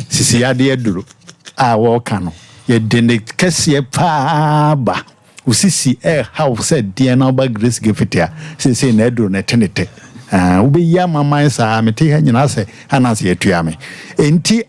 Sisi ade duro. Walk no. Ye dene kese pa ba. Usisi how said dear no ba grace give it here. Sisi na duro na tenete. Ubi ya mama sa me te ha nyina se anase atua me. Enti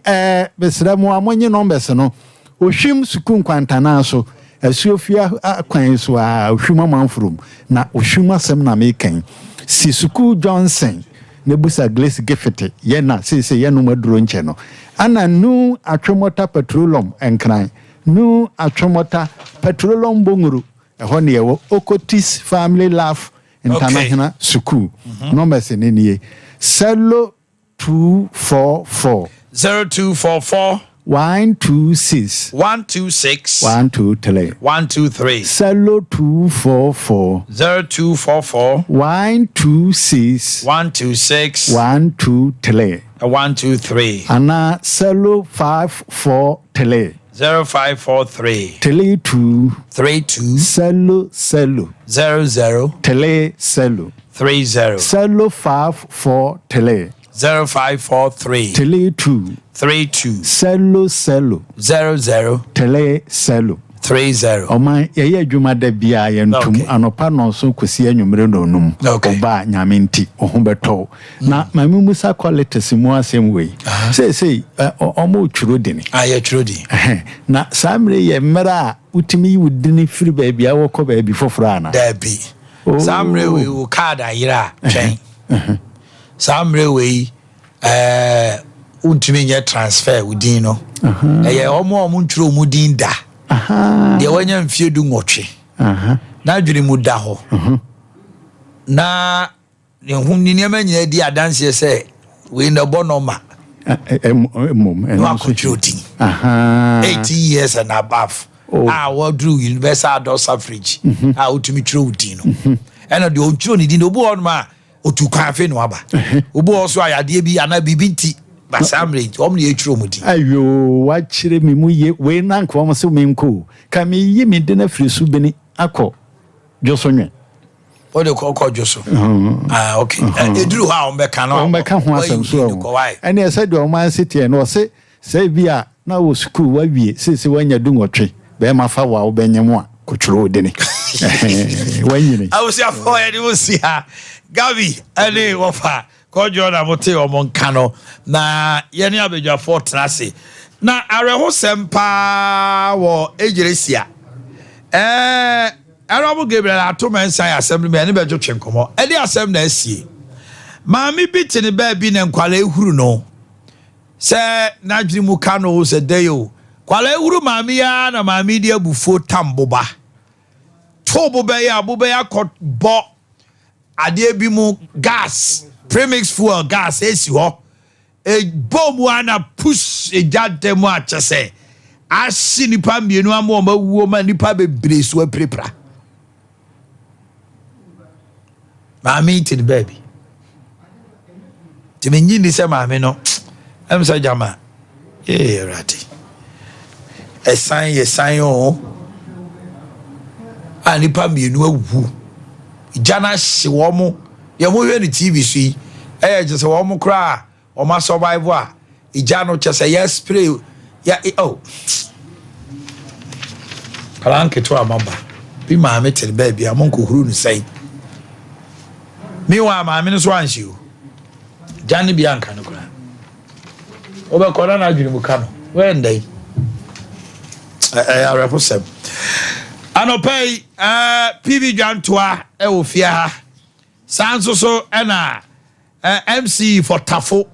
Mr. Mo amonye numbers no. Ohwim sukun kwantana so. Asuofia akwan so a ohwuma manfrom na ohwuma sem na meken si suku Johnson nebusa Glace Giffete yena se yenu maduro nche no ana nu atwomota petroleum enkran nu atwomota petroleum bonguru ehɔ ne yewo Okotis Family Laugh International School numbers ne Selo 244 0244 126 123 Selo 244 0244 126 123 Ana Selo 54 0543 2 32 Selo 00 Selo 30 Selo 54 0543 2 32 Selo 00 Selo 30 Oman ye adwuma da bia ye ntum anopa no so kwesi anwumre no num oba nyame nti ohubeto na mami musa qualities mu asem we say omo twuro dini aye twuro di na samre ye mra utimi wudini firi ba bia wokɔ ba bi foforo ana da bi samre we wo card ayira twen samre we utimi nye transfer udin no eye omo twuro mu din da de wanya mfie du nwotwe na adwene mu da ho na ne hu ni nyama nyina di adanse se we na bonoma no akotwoti 18 years and above what drew universal adult suffrage utumi twro udin no ena de ontwro ni din obu on ma otukwan fe no aba obu oso ayade bi ana bibinti basamre omni etwro mudi ayo wa kire mi mu ye we na nko mo se menko ka mi yi mi de na firi su beni akọ josonwe o de ko joso okay eduru ha o mbeka no o mbeka ho asem so ene ese de o man city no se bia na wo school wa wie se wanya du nwotwe be ma fa wa obenyem a kotwro de ni wanyini awusi afọ ya di wusi ha Gabi ene wofa kojo na mote omonka no na yene abedwafo trase na areho sempa wo ejiresia Arabu Gabriel atomensan assembly me ne bejo twenkomo e de assembly na asie maami biti ne ba bi ne nkwala ehuru no se na dwiri mu ka no se deyo kwala ehuru maami ya na maami di abufo tamboba to boba ya bo ade bi mu gas premix fuel gas esi ho e bomu ana push e jade mu a chese asi nipa mienu amo ma wuo ma nipa bebre so aprepra maami ti the baby ti menyi ni se maami no em sa jama rati esan o ani pa mienu awu jana hye wo mo ye mo hwe ni TV so yi je se wo mo kra o ma survive a ija no che se ya spray ya kalanke to amaba bi ma me tere ba bia mo nko huru ni sai mi wa ma me no so anhye o jani bia nka no kra o be kora na adwiri mu ka no we ndai reposem anopay PV Jantoa ofia sanso so ena MC for Tafo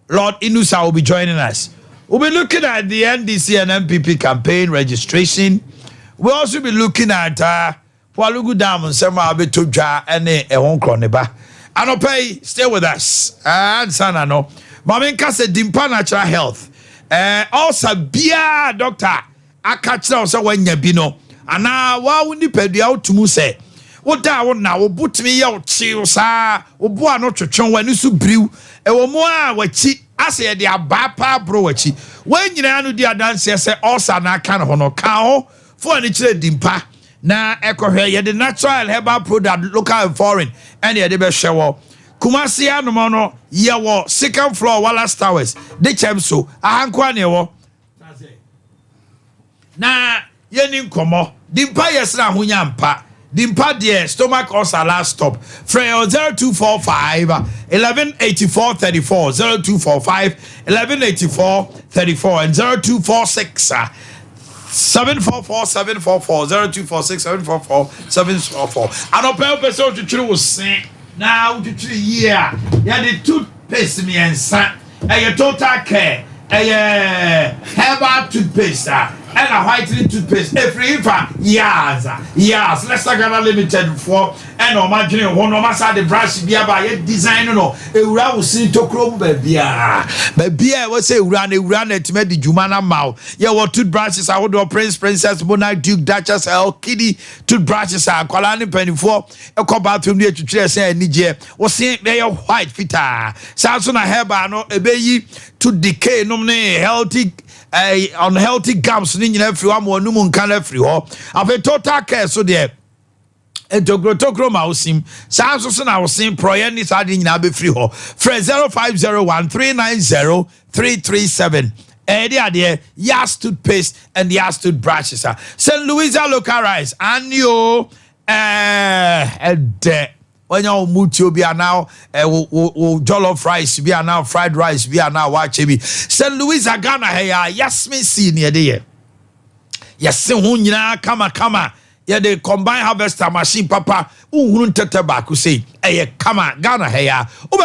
Lord Inusa will be joining us. We'll be looking at the NDC and MPP campaign registration. We'll also be looking at Walugu Dam and Sema Abetudja and Ehon Kroneba. Anopay, stay with us. And Sanano. Mamenka said Dimpa Natural Health. Also Bia Doctor Akachna also when Yabino. Ana wa woni padua otumu se woda wo na wo butumi ya ochi sa wo bo ano twetwen wani su briw e wo mo a wachi ase ye de abapa bro wachi wanyina anu di adanse se osa na aka no no ka ho fo ani kire dimpa na ekohwe ye de natural herbal product local and foreign and ye de be hwe Kumasi anom no ye wo second floor Wallace Towers de chemso ahanko ane wo na yeni nkomo dimpa yesra hunya mpa dimpa de stomach ulcer last stop freo 0245 1184 34 0245 1184 34 and 0246 744 744 0246 744 744 anopel person to tru wo sen Now to 3 year. Yeah, the toothpaste me and son. A total care. A herbal toothpaste. And a whitening toothpaste. Every years. Let's talk about limited for and imagine one of us the brush be about design no. A round see to chrome baby. Baby, I was say run it to make the Jumana mouth. Yeah, what toothbrushes I would Prince, Princess, Monarch, Duke, Duchess, El Kitty, toothbrushes are Colani penny for a cop bathroom near to chase and Niger was saying they are white fitter. Samson I have no a baby to decay, no healthy. Unhealthy gums in everyone more no can every ho. I've a total care so there. And to grow mousim. Samson I was saying Proyanis adding in free ho. Fred 0501 390 337. There, Yas toothpaste and the Yas toothbrushes. St. Louisa local rice and you when you move to be now, jollof rice be now, fried rice be now, watch me. St. Louis Ghana, hey, Yasmin senior dear. Yes, kama. Yeah, the combined harvester machine, papa, tobacco say, hey, kama, Ghana, hey,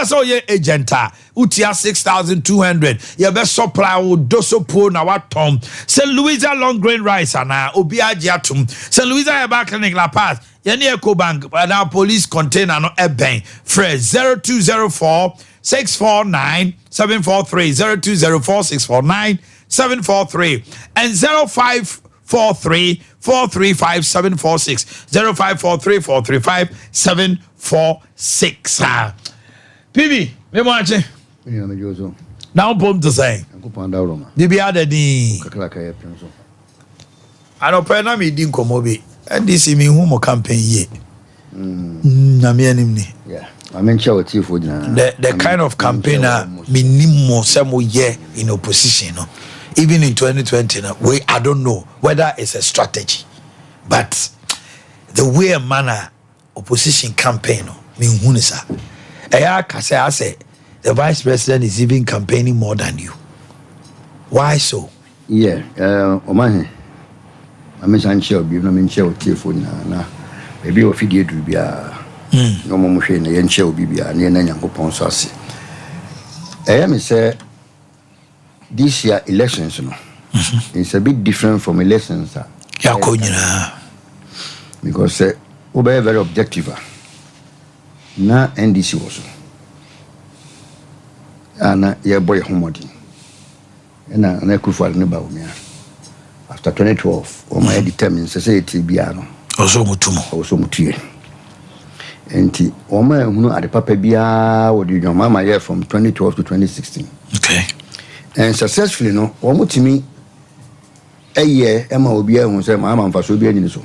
so ye agenta, Utia 6,200. Your best supply would doso po na what Tom. St. Louisa long grain rice, and Obia Jatum. St. Louisa back clinic La Paz. Yeni Eco Bank, now police container no bank. Fred 0204 649 743 0204 649 743 and 0543 435 746 0543 435 746. PB, me watching. Now pom to say. Bibi adedi. I don't pay na me din komobi. And this is me who campaign ye. Yeah. I mentioned what you for the kind of campaigner minimum some year in opposition. No? Even in 2020, no, I don't know whether it's a strategy, but the way a manner opposition campaign, me who is I say the vice president is even campaigning more than you. Why so? Yeah, Omanhene. I mentioned share be no men share telephone na maybe o fidie duru bia no mo hwe na yen share bibia na yen Nyankopon so ase me say this year elections no it's a bit different from elections ya ko nyina because we be very objective na NDC was ana ye boy homodi na kufu ne ba umia after 2012 my determined society biano also mutuye enti my hunu ade papa bia wo di mama year from 2012 to 2016 okay and successfully no mutimi eye ema obi ehun say mama mfaso bi ani so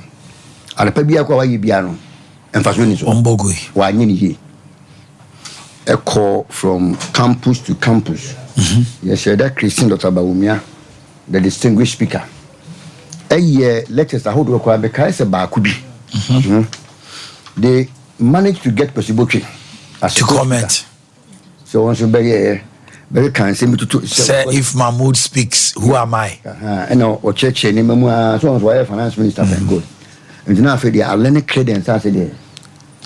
ade papa bia kwa wayi bia no mfaso ni so ombogui wa anyi ni he a call from campus to campus yes that Christine Dr. Bawumia the distinguished speaker lectures I hold require because about could be. They managed to get Boakye as to comment. So once you very kind say me to say if Mahmoud speaks, who am I? I know or church name so on why finance minister and good. And now for the learning credence I said there.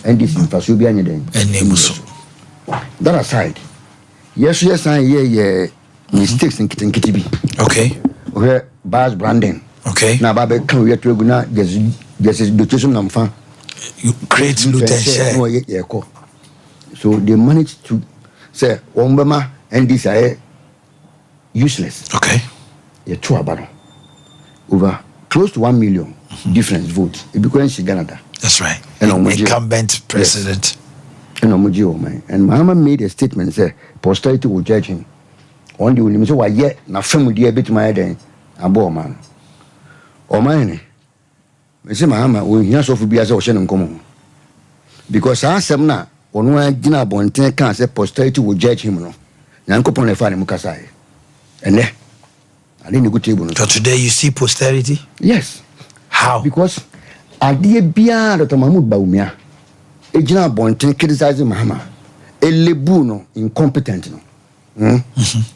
And this in Fasubia and name so. That aside. Yes, I hear mistakes in Kitibi. Okay. Okay, bars branding. Okay. Now, Baba, can we get regular? There's education number. You create loot and share. So they managed to say, Ombama and this are useless. Okay. You're true about it. Over close to 1 million different votes. It becomes Canada. That's right. And incumbent president. And Mahama made a statement say, posterity will judge him. Only when you say, why yet, na family a bit my day, a boy man. Omanhene, me say Mahama we hear so for biasa o hye nem komo because asem na ono agina bonten kan say posterity will judge him no Nyankopon efa ne mukasa e ene ade ne gutable no. So today you see posterity? Yes. How? Because ade bia Dr. Mahmoud Bawumia agina bonten criticizing Mahama elebu no incompetent no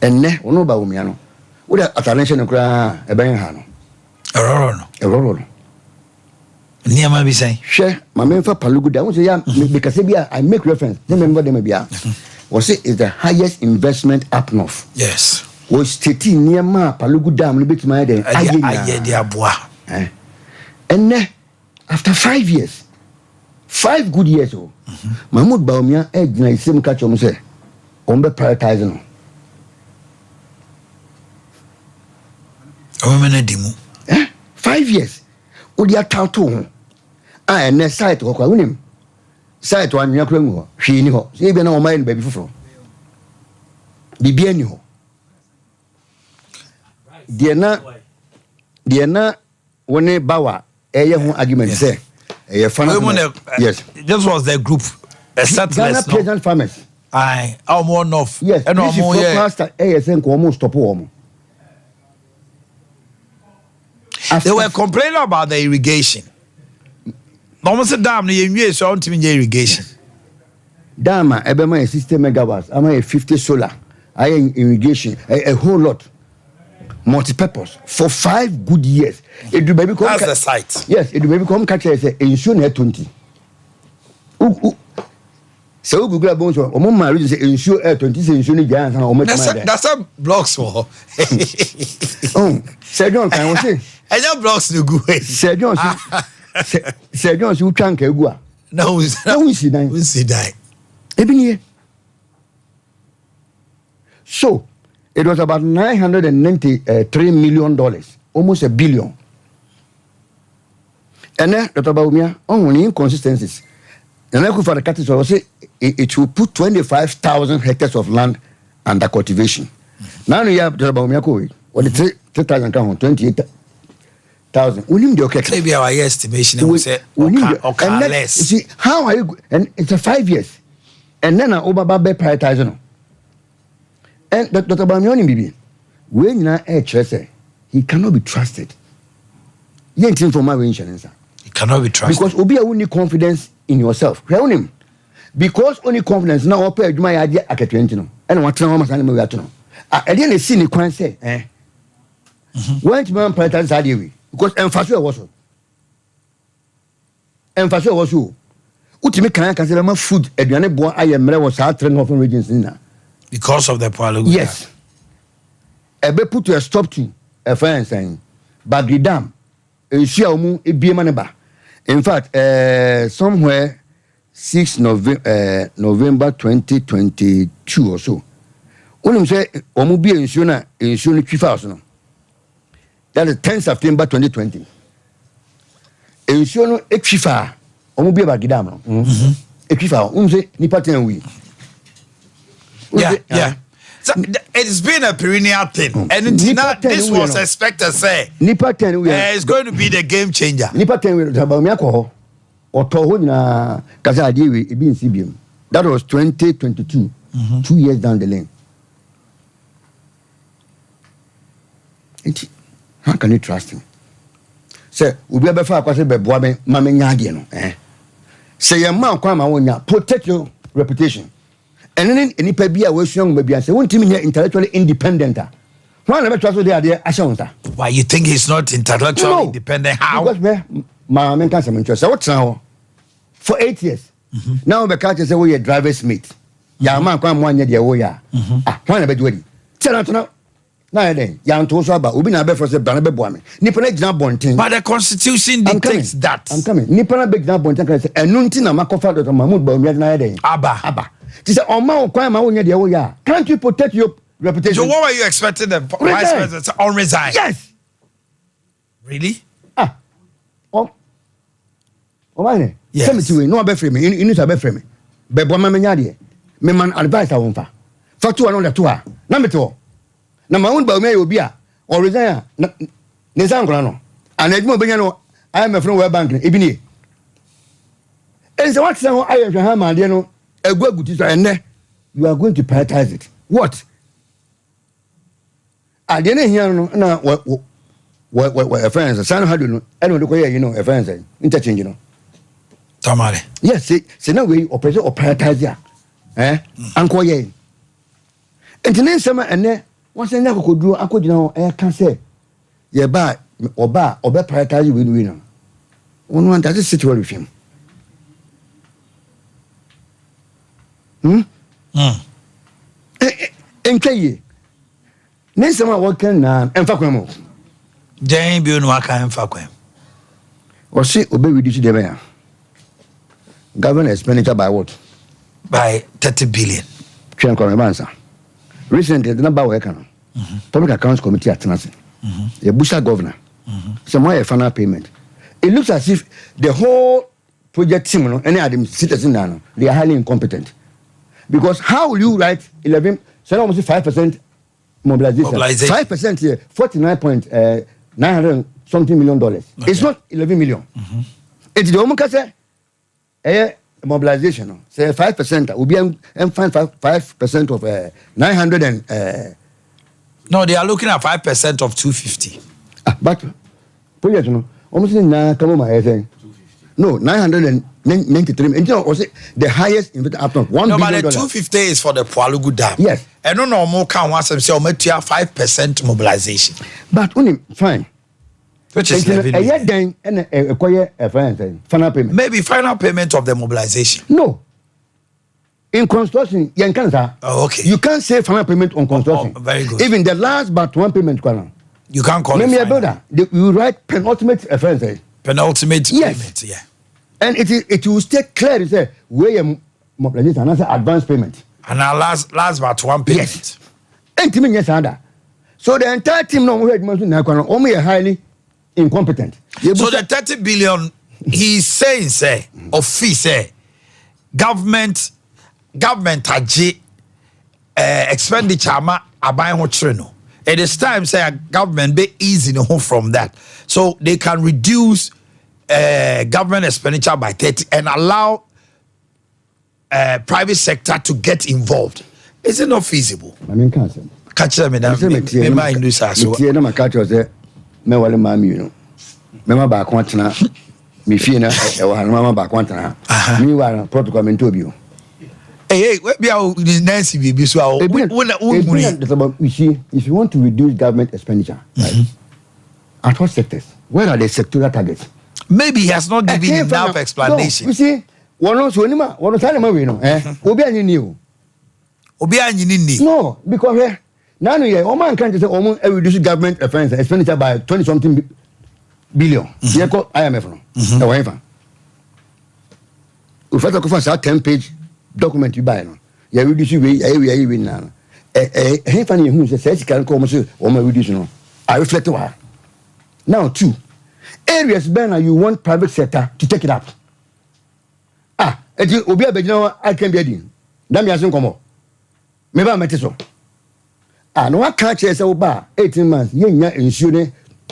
ene ono Bawumia no wo da attention no kra e ben ha no Error. Niama be saying, share my men for Palugu Dam. Say, yeah, because I make reference. Remember them, Abia. Was it is the highest investment up north? Yes. Was Titi near Ma Palugu Dam, a bit my day. I dear bois. And after 5 years, 5 good years, Mahmoud Baumia, egg, and I same catch on say, on the prioritizing. Women demo. 5 years. Odi atauto a ne site ko kwa unim site wa nwa kran ho hwe ni ho se bi na o mind baby foforo bibia ni ho de na woni bawa eye ho argument say eye fan yes this was the group a settlers no present farmers I more enough yes and no more pastor eye say ko mo stop wo mo. They were complaining about the irrigation. Almost dam no yenwie so on timi irrigation. Dam ebe ma 60 megawatts, ama 50 solar, irrigation, a whole lot. Multi-purpose for 5 good years. It do baby come. That's the site. Yes, it do baby come catch say ensure 20. So we go about so omo ma reason say ensure 20 say ensure ni giant and omo come. That's some blocks for. Oh, say John can we say and your blocks no good. Sir John, Sir John, you can't go. No, we see that. Even here. So, it was about $993 million, almost $1 billion. And then, Dr. Baumia, only inconsistencies. And I could for the cattle, so I say it will put 25,000 hectares of land under cultivation. Now you have Dr. Baumia, what the 3,000 count, 28,000. We need the maybe our estimation we say okay less. You see, how are you? And it's a 5 years, and then I overbuy prioritizing. And Dr. Bamioni Bibi, when you are he cannot be trusted. He ain't for my insurance. He cannot be trusted because Obi only confidence in yourself. Him because only confidence now. Open my idea at 20 no, and what time must I know that no? I didn't see the coin say when man prioritize idea. Because emphasis was you. Ultimate can consider my food aduane boa ayemre was our trend of regions in because of the Palugu. Yes. Ebe put a stop to a friend saying Bagri Dam Shiamu Ebiamaneba. In fact, somewhere 6 November 2022 or so. Only say Omubi insurance $3,000. That is 10 September 2020. Ensure Equifa, Omubi Bagidam. Equifa, say Nipaten we. Yeah. So it's been a perennial thing. And this was expected say Nipaten it's going to be the game changer. Nipaten we Tabamiako or Tohuna Kazadi, Ibin Sibium. That was 2022, 2 years down the lane. How can you trust him? Say, we be able to say, "Boy, mama nyadi no." Say, "Your man come and protect your reputation." And then any pebia we young baby and say, "Won't you mean intellectually independent?" Why never trust the idea? Why you think he's not intellectually independent? How? Because my man can't say interest. What's now? For 8 years. Now the car say we a driver's mate. Your man come 1 year the way. Why never do it? Tell now. Now then, young Tosa, but we be for the Banabe Boame. Nippon example, but the constitution dictates that. I'm coming. Nippon example, and Nuntina Makofa to Mahmoud Baumia. Abba. This is a man crime. Can't you protect your reputation? So, what were you expecting the vice president to resign? Yes. Really? Omanhene. Yes. No, be free me. You need to be free me. Be Boama Menyadi. Me man advice I won't fa. For 2 another 2 hours. Number 2. Na Mahmoud Baumia Obia or resign Nezangra no. And Edmo Benyano, I am a friend web bank Ibini. And so what's now I have a hammer, you know, a good teacher, and you are going to prioritize it. What? I didn't hear no what a friend, a son had I don't know, you know, a friend interchange, you know. Tamale. Yes, say no way or prioritize ya. Uncle Ye. And then summer and then. Once I never could do, I could, you know, I can't say, yeah, but or prioritize with winner. one does it sit well with him? Enkaye. Nesama working na emfakwemo. Jane bi no aka emfakwem. Or see obey reduce the government expenditure by what? By 30 billion. Recently, the number work on Public Accounts Committee at Tenassi. The Busha governor. Some more a final payment. It looks as if the whole project team, any of them citizens, they are highly incompetent. Because how will you write 11, so almost 5% mobilization? 5% here, 49.900 something $1 million. Okay. It's not 11 million. It's the Omukase mobilization. Say 5% will be and find 5% of 900 and. No, they are looking at 5% of 250. But project no almost na come my saying. No, 993. And the highest invested up to $1 billion. No, but the 250 is for the Pualugu Dam. Yes. And no more can once say 5% mobilization. But only fine. Which is then and acquire a final payment. Maybe final payment of the mobilization. No. In construction, you can't. Oh, okay. You can't say final payment on construction. Very good. Even the last but one payment. You can't call it. A builder. You write penultimate reference. Penultimate payment, yeah. And it will stay clear to say where your mobilization and answer advance payment. And now last but one payment. Yes. And to me, yes, other. So the entire team no only highly incompetent. So the 30 billion he's saying say of fee say government aje expenditure ma aban ho kire no. It is time say a government be easy no from that. So they can reduce government expenditure by 30 and allow private sector to get involved. Is it not feasible? I mean, can't say. Catch them in that. Me mind this as well. Me na catch say me wale mami you know. Me ma ba kwantena me fie na e wa ma ba kwantena. Me wa protocol me ntobi o. Hey, we be our Nancy baby so if you want to reduce government expenditure, right? At what sectors? Where are the sectoral targets? Maybe he has not given enough explanation. No, you see, one no we know. Obi anyi ni. No, because now Oman can't say Oman reduce government expenditure by 20 something billion. Here call IMF no. We first go for 10-page document you buy no. You reduce we now. Funny who says can come say reduce no. I reflect why. Now 2 areas Bernard you want private sector to take it up. Obi abegina I can be adin. That me asin komo. Me ba mete so. No one can't say oba 18 months yenya ensure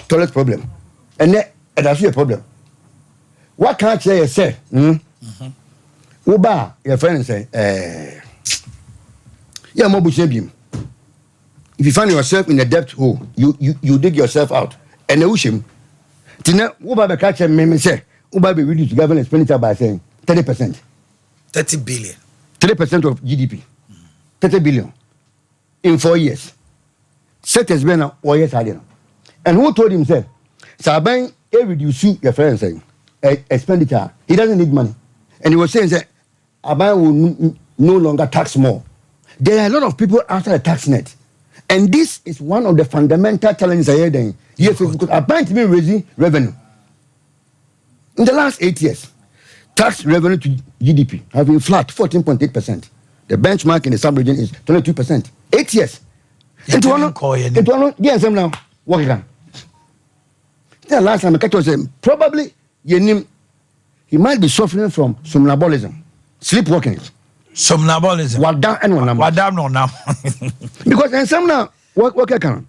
toilet problem. And that's a problem. What can't say Oba your friend say yeah mo bu shebim. If you find yourself in a debt hole, you dig yourself out. And ushim tina Oba be catch me say Oba be reduce government expenditure by saying 30%. 30 billion. 30% of GDP. 30 billion in 4 years. Set has been 4 years. And who told him, say, Saban, reduce your friend saying, expenditure. He doesn't need money. And he was saying that Aban will no longer tax more. There are a lot of people after the tax net. And this is one of the fundamental challenges I hear then. Yes, because Aban to be raising revenue. In the last 8 years, tax revenue to GDP have been flat, 14.8%. The benchmark in the sub-region is 22%. 8 years. Into one, yes, I'm now working on. The last time I catch was probably he might be suffering from somnambulism, sleepwalking. Somnambulism. Wadam no now. Because in some now, what can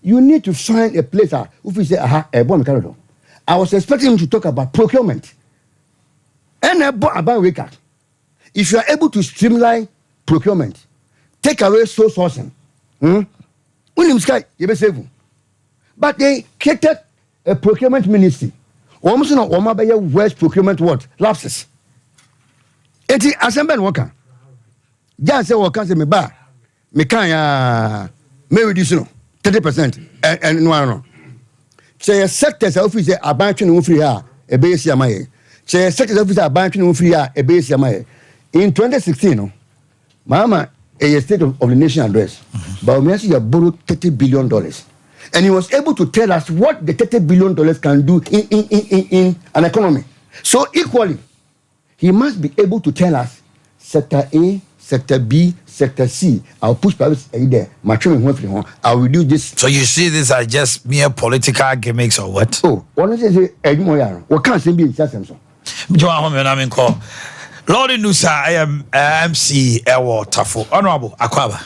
you need to find a place if you say, a bomb corridor. I was expecting him to talk about procurement. And about wake up. If you are able to streamline procurement, take away sole sourcing, but they created a procurement ministry. Almost no West procurement what? Lapses. Eti assembly worker. Just say worker say me ba me can me reduce no 30% and no. Say a sector say office say abanche no free here a base yamaye. Secretary officer banking no free a base yamaye. In 2016, no, Mama a State of the Nation address. Baumia borrowed $30 billion. And he was able to tell us what the $30 billion can do in an economy. So equally, he must be able to tell us sector A, sector B, sector C. I'll push private there. I'll reduce this. So you see this as just mere political gimmicks or what? Oh, what is it? What can't be in Sassamson? Lord Nusa, I am MC Ewo Tafo. Honorable Akwaba.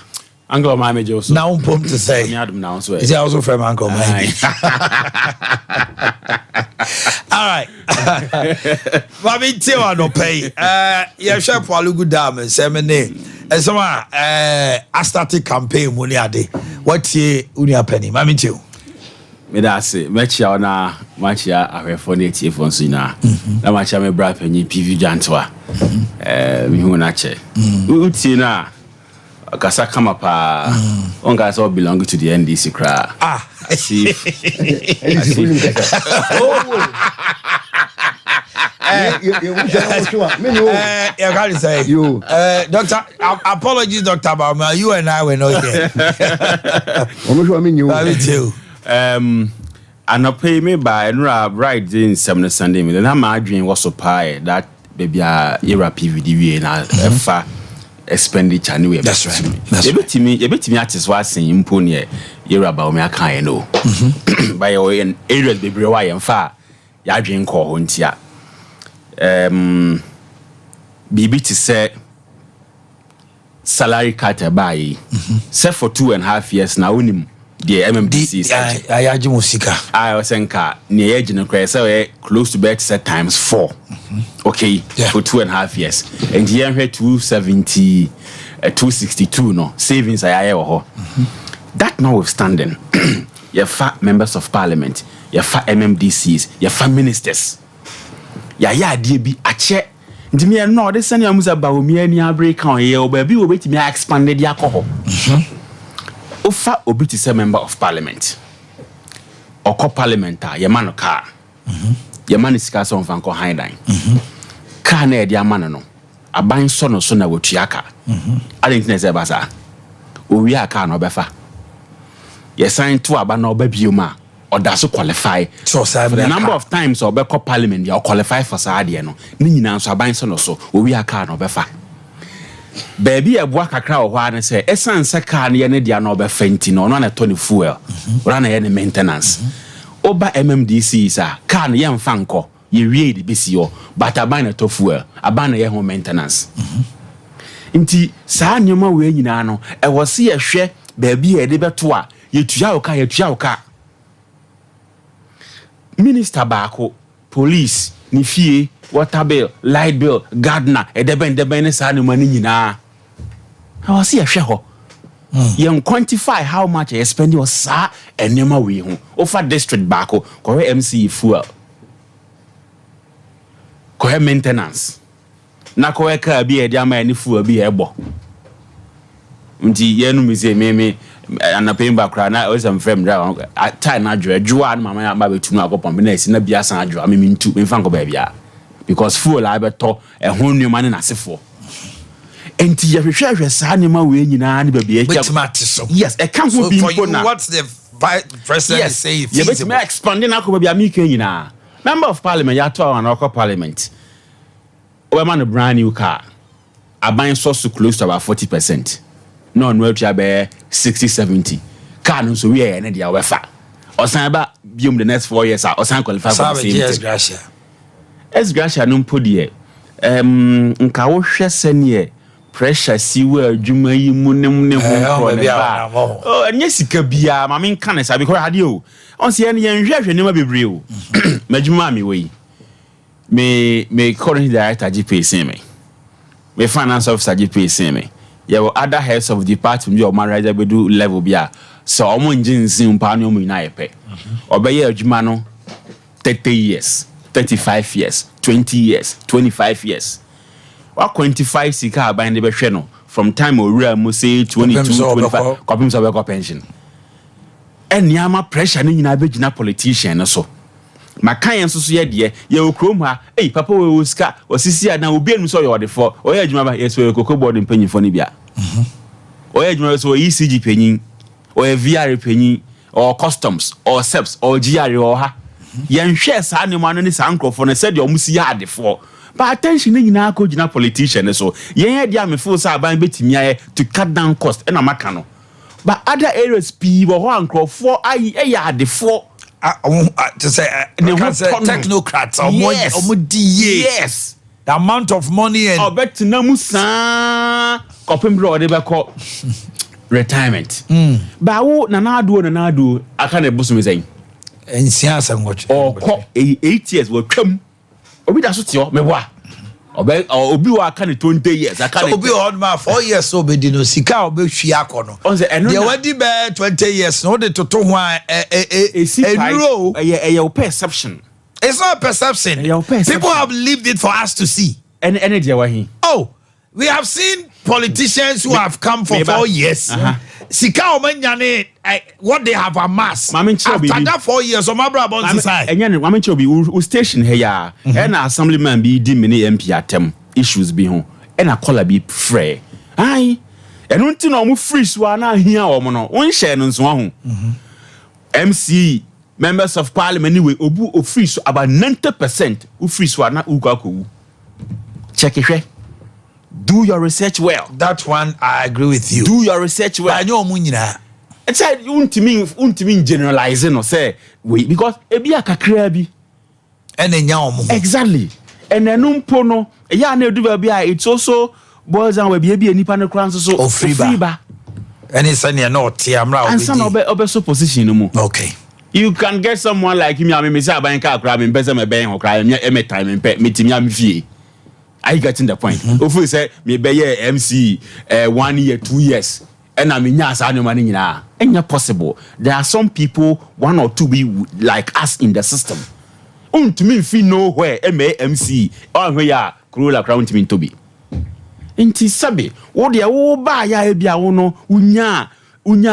Uncle Mame Joseph. Now pom to say. Is he also from Uncle Mame? All right. Mami Tiwa no pay. Yeah, share Palugu Dam and Semene. And so I started campaign money ade. What ye unia penny? Mami Tiwa. Me da se mechia na machia ahwefo na etiefo nso na na machia me bra panyi PV Jantoa me hu na che uti na kasa kama pa on guys all belong to the NDC cra see Doctor, apologies, Dr. Bauma. You and I were not here. And I pay me by right in 7 Sunday. Then I'm dream was so pie that baby era PVDV and far expenditure anyway. That's right. That's right. You bet me artists was saying Pony era about me. I can't know by your own areas baby why and far. Ya dream call huntia. BB to say salary cut by set for 2.5 years now. The MMDC I was saying near Agent Cresa close to bed set times 4. Okay, for 2.5 years. And here 270 262 no savings I that notwithstanding, your fat members of parliament, your fat MMDCs, your fat ministers. Ya dear be a check. Dimia no, this send you about me and break on here, baby will wait me expanded the alcohol. Ofa obi to say member of parliament or co-parliamentar your man car your man is car son van ko highline car na dia man no aban so no so na wotuaka I didn't know say basa o wi aka na obefa ye sign to aba na obabioma or da so qualify so for the number of times or be co-parliament you qualify for saade no ni nyina so aban so no so o wi aka na obefa baby a boa kakra o hwa ne say essence car ne ne dia na obefenti no no na to ne fuel ora na ye ne maintenance oba MMDC sa car ne ye mfa nko ye wie di besi yo but aban na to fuel aban na ye ho maintenance nti saa nyoma we nyina no e wo se ye hwe baby e de beto a ye tua o ka minister baako police ni fie water bill, light bill, gardener, a deben sa no money nyina. How see a sheho. You quantify how much I spend your sa and nema we ho. Offer district bako, ko MC fuel. Ko maintenance. Na ko ka bi e dia ma ni fuel bi e bo. Nti ye no mi say me anapemba kra na o some frame drive time na adwa mama ya ba betu na akopom na esi na bia san adwa me ntu me fa nko ba bia because fuel I beto e ho nneoma ne nasefo enti ye hwehwe saa nneema we nyina ne ba bia yes e kan ho bi mpo na what's the president say ye bet me expanding akoma bia me kan nyina member of parliament ya to an okọ parliament o man a brand new car aban so close to about 40%. No atua be 60-70 car no so we e na dia we fa osan ba biom the next 4 years osan qualify for the same yes gracia no mpodie nka wo hwɛ sɛne pressure si wa adwuma yi mu ne ho ne ba anya sika bia ma men kan sa because ade o on se yen hwehwɛ ne ma bebre o madwuma mi we me current director GPC me finance officer GPC me there were other heads of department your manager be do level bia so omo njinsin pa no mu na yepe obeye adwuma no 30 years 35 years 20 years 25 years wa quantify sika aban de be hwe no from time owura mo say 22 25 kopim so be ko pension eniama pressure ni nyina be gina politician no so Makayan so ye de ye okrom ha eh papa we ska osisi na obi anu so ye ode for oye adwuma ba yes we kokko board mpanyin fo ni bia oye adwuma so ECG panyin oye VR panyin or customs or SEPS or GR or ha yen hwe sa ne manu ni sa nkrofo na said omusi ya ade for but attention ni nyina ko gina politician so yen ye dia me feel say aban betimi aye to cut down cost na maka no but other areas pe wo ho ankrofo ayi ya ade for to say technocrats yes the amount of money and bet na musa kopem bro de be call retirement ba wo na ado aka na bosom zen ensia sangoch or 8 years wo twam obi da so te o meboa obi wa aka 20 years aka so obi on ma 4 years so be dino sika obi hwi akono de wadi be 20 years no de toto ho a perception. It's not a perception. People have lived it for us to see. And energy wahi. Oh, we have seen politicians who have come for 4 years. Sika omanyane what they have amassed. After that 4 years, my brother on side. And yan wamen chobi u station here and assemblyman be di many MP atem issues be ho. And a caller be free. Aye. And unti no mu free so na hia omo no. Won share no so ho. MC members of parliament anyway obu o free so about 90% u free so na ugakowu. Check it. Do your research well. That one I agree with you. Do your research well. Anyo mu nyina. It's like unti generalizing no say wait because ebi akakra bi enya omo. Exactly. And enumpo no ya na edu ba bia it's also boils down we be enipa no kran so free ba. And it's any not amra and some obe so position no mu. Okay. You can get someone like him me say aban ka akra me pese me ben ho kra me time me metimi am fie. I getting the point. Ofu say me be MC 1 year 2 years and I mean asa no man nyina. Enya possible. There are some people 1 or 2 be like us in the system. Untumi fi nowhere MC or where ya Corolla crown to to be. Enti sabe wo de wo ba ya e bia wo no unya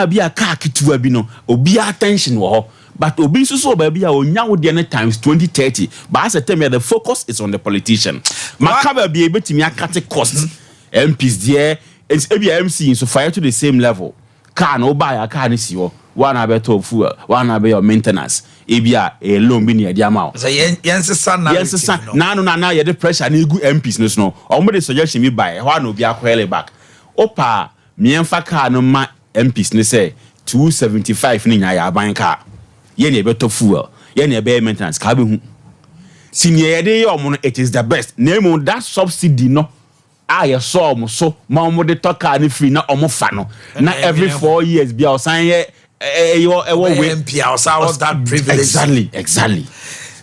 bia ka ketua bi no obi attention wo ho but obi so ba bia onya wo de ne times 2030 but as a time the focus is on the politician makaba bia betimi akate cost MPs there it's e bia MC so fire to the same level car no ba ya car ne si wo one abeto fuel one abe your maintenance e bia e loan bi ne e dia ma wo so yense na ye the pressure na egu MPs no omo de suggestion mi buy ho na obi akwele back opa miemfa car no ma MPs ne say 275 ni nya ya ban car ye ne beto fuel ye ne be maintenance ka be hu senior ye de omo no it is the best name that subsidy no ye so omo so ma omo de to car ni free na omo fa no na every 4 years bia osan ye MP house that privilege exactly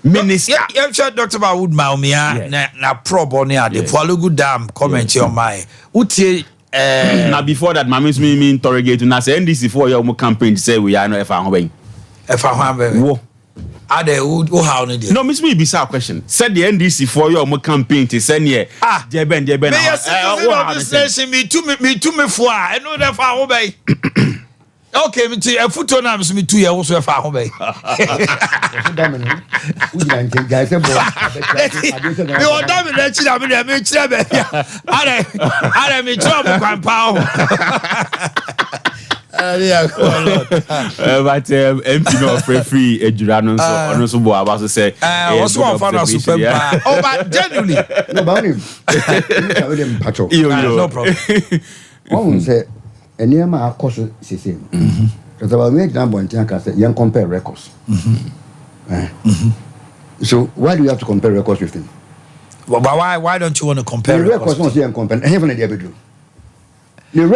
minister you sure Dr. Bawood Maumia na probo ne ade Poalugu dam comment on my utie now before that mamis me interrogate na say NDC for your campaign say we are no efa ho ben wo ade who how no dey no miss me bisa question said the NDC for your campaign to send here je ben me too for I know that fa ho ben okay me to a photo na me 2 years wo so fa ho ben me o da me na chi na me chire be are me job kwan pa ho but MP no free ejura no so ono so bo aba so say also one fan of super oh but genuinely no ba him patrol no problem one say eniema akoso sese because about me example ntia ka say you compare records so why do you have to compare records with him but why don't you want to compare records no say compare heaven dey bedroom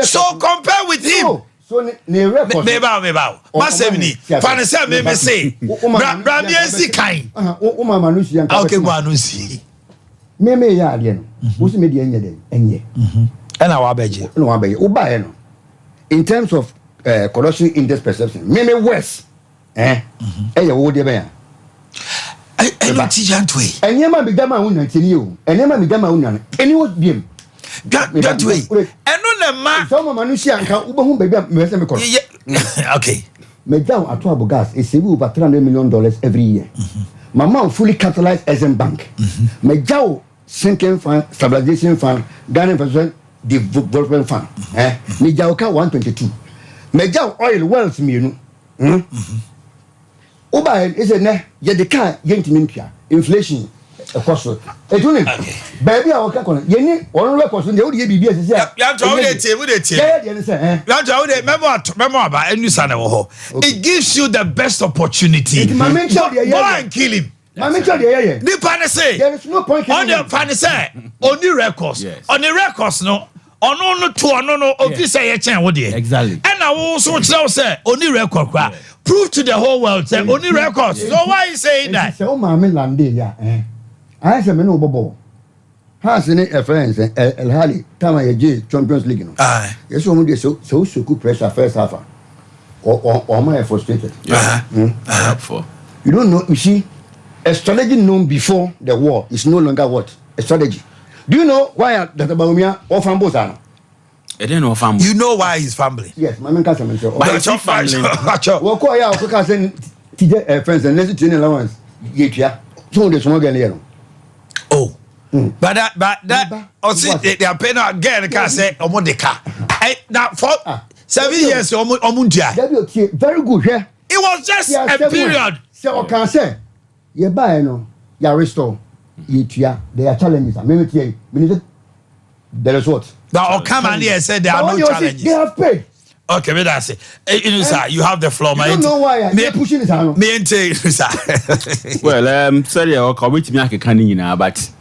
so compare with him no. So ne record me ba ma sevni fa say me say bra me si kan o mama no si anka okay ma no si me ya ade no wo si me de enye na wa beje o ba he no in terms of corruption index perception me worse ya wo de be ya no tijant way enye ma bi gama hu nantini o enye ma bi gama hu nan eni wo biem that way eno na ma so mama no si anka wo hu baby me say me ko okay me down ato abo gas e save over $300 million every year my mom fully capitalized SM Bank. My Jao sinking fund, stabilization fund, Ghana Infrastructure Development Fund. Me Jaoka 122. My Jao oil wells me, you know. Oba is a ne, yet the car, yentimpia, inflation. Baby, I will come on. You need one record in the old BBS. It gives you the best opportunity. Go and kill him. There is no point on the fantasy. Only records. On the records, no. No, exactly. And I also say only record. Prove to the whole world say only records. So why you saying that? So, Mammy Landia, I said, no, Bobo. Has any friends, El Hali, Tama Champions League. Yes, only so good pressure first half. Or am I frustrated? You don't know, you see, a strategy known before the war is no longer what? A strategy. Do you know why that Baumia or Fambosano? I don't know family. You know why he's family? Yes, my man can't say. But it's your family. Well, call out because TJ friends and let's turn allowance. Yeah, so there's one girl. Oh, but that, or see, they are paying again. Can say, Omodeka. Now, for 7 years, Omundia. Very good, yeah. It was just a period. So, can say, you buy no, you restore. There are challenges. Maybe there is what? Now, come and here said there are no challenges. They have paid. Okay, but that's it. Sir, you have the floor. I don't know why they're pushing it on. Me and you, sir. Well, sorry, I'll come with me. I can't but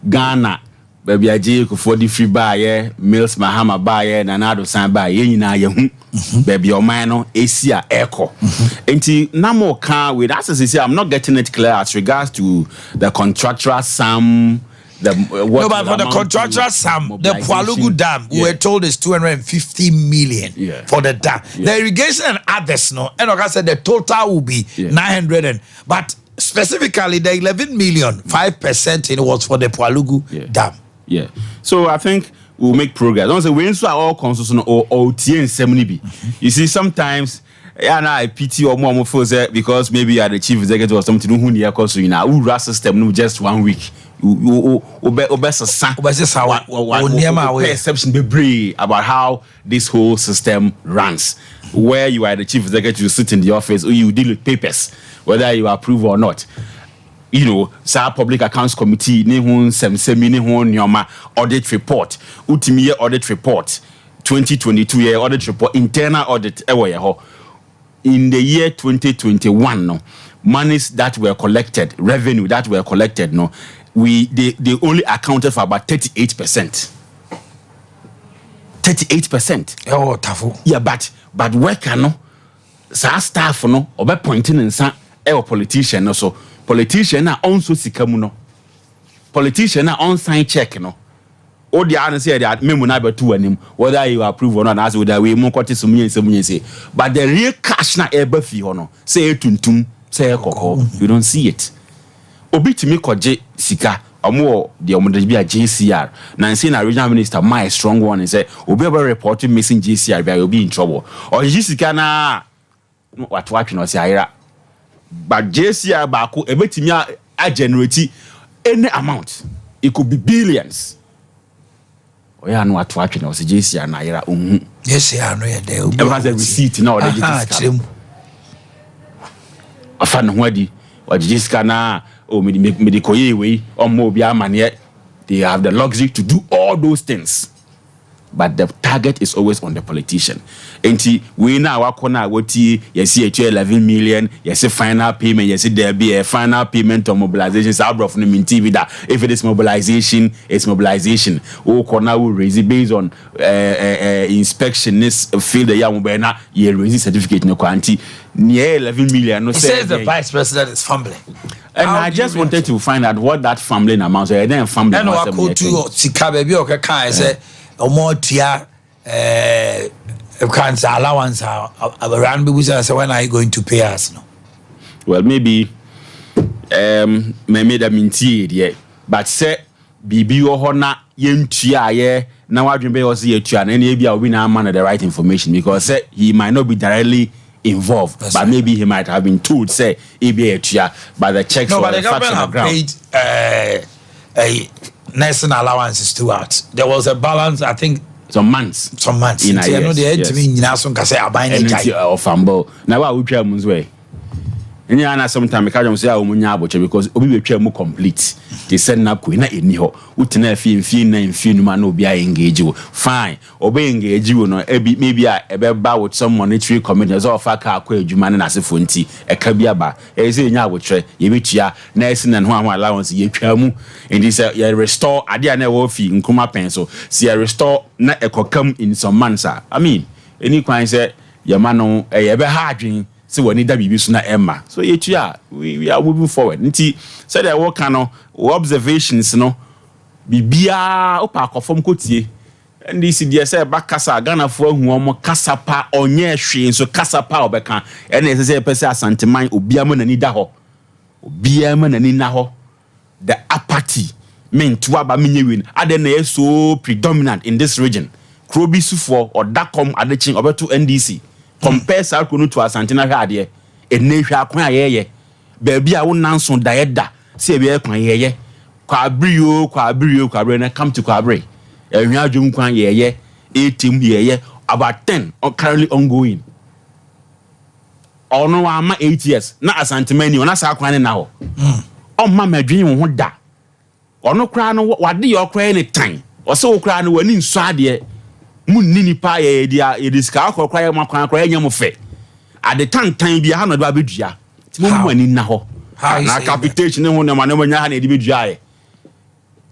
Ghana, baby, I take for the free buy, Mills Mahama buy, and another sign buy, baby, your man, Asia Echo. And no more car with us, as I say, I'm not getting it clear as regards to the contractual sum. No, but for the contractual sum, the Pwalugu Dam, we were told is 250 million for the dam. The irrigation and others, no. And like I said, the total will be 900. But specifically, the 11 million, 5% in was for the Pwalugu Dam. Yeah. So I think we'll make progress. Don't say we are all constitutional or TN 70B. You see, sometimes. And I pity or more because maybe you are the chief executive or something who near cause you know who rush system no just 1 week. You exception be brave about how this whole system runs. Where you are the chief executive, you sit in the office or you deal with papers, whether you approve or not. You know, sa public accounts committee ni hun semsemi ni hun nyoma audit report. Ultimate audit report 2022 year audit report internal audit in the year 2021, no, monies that were collected, revenue that were collected, no, they only accounted for about 38%. 38%. Oh, tough. Yeah, but worker, no, sa staff, no, or by pointing in some politician, no, so politician are also sikamuno. Politician are on sign check, no. All the others say that memo number 2 and him, whether you approve or not, as with that way, more quantity some say. But the real cash na ebe fi hono, say tuntum, say koko, you don't see it. Obi to me koje sika, omo the omo be a JCR. Now say na regional minister, my strong one, and say obi ever reporting missing JCR, will be in trouble. Or JCR na what you know say ira. But JCR bako ebe to me a generate any amount. It could be billions. Yeah, no, what watching was JCR na ira Yes, yeah, no, yeah, there. Everyone's a receipt now. They just come. I found nobody. What just na oh me the way or more be money. They have the luxury to do all those things, but the target is always on the politician. And we now work on what you see 11 million. You see final payment. You see there be a final payment on mobilization. So out of the TV that if it is mobilization, it's mobilization. Oh, corner will raise it based on inspection. This field the young man you raise certificate no quantity near 11 million. No, says the vice president is fumbling. And I just wanted to find out what that fumbling amounts. And then fumbling. And I go to Sika baby okay can say more tia can't allowance around people say when are you going to pay us no? Well maybe maybe that minty yeah but say bibi ohona yentua ye na wadwen be was ye tua na e bia obi na man the right information because say he might not be directly involved. That's but right. Maybe he might have been told, say, EBA, by the checks. No, but the government have paid a nursing allowances throughout. There was a balance, I think. Some months. In a year. Know the to me, now what we and ya sometimes because say omunya aboche because obi betwa mu complete they send na ko na eni ho utina fi na obi a engage wo fine obi engage wo no maybe a ebe ba with some monetary commitment so ofa ka akwa adwuma na asefo nti eka bi aba say nya aboche ye betua na esi na ho allowance ye twa mu and this ye restore ade na wo fi nkuma pen so see restore na ekokam in some months. I mean any kwan say your man no ye be ha adwen. So we need that baby sooner Emma. So we are moving forward. Nti said there were kind of observations, Bibia opa konform kotie. And this is say back kasa Ghana for who omo kasa pa onye hwe so kasa pa obeka. And say person asanteman obia mo nani da ho. Obia mo nani na ho. The apathy meant to aba menye win. Ade na so predominant in this region. Krobi sufo or dakom adechin obeto NDC. Compare Sarkunu to Asantina Hadie, a nation akwan ye, baby, I won't answer Dieda, say be a kwan ye, Quabrio, come to Quabre, a Yajum kwan ye, 18 ye, about 10 or currently ongoing. Oh no, I'm 8 years, not a santimani, not Sarkwan now. Oh, mamma, dream won't da. Or no crown, what do you cry any time? Or so crown when inside ye. Nini pa ye dia it is ka akokra ma kwan akra nyam fe at the time bi ha no do abedua ti mo mu ani na ho na capitation ne ho na ma nya ha na di bedua ye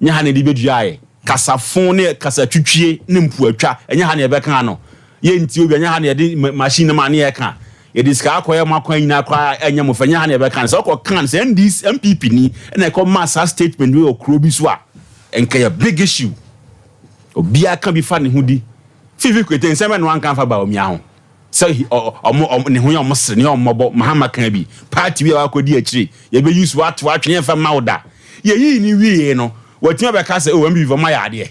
nya ha na di bedua ye kasafon ne kasatwitwie ne mpu atwa nya ha na ye beka no ye nti obi nya ha na ye di machine ma na ye ka it is ka akoya ma kwan nyina akra nyam fe nya ha na ye beka so kan say this MPP ni na ko mass statement we okro bi so a enka ya big issue obi aka bi fa ne ho di Fifi kwete nsema no anka fa ba omia ho so ne ho yom sere ne ombo mahama kan bi party wi akodi akire ye be use what atwe fa mawda ye yi ni wi no watima be ka se o mbi vo ma ya de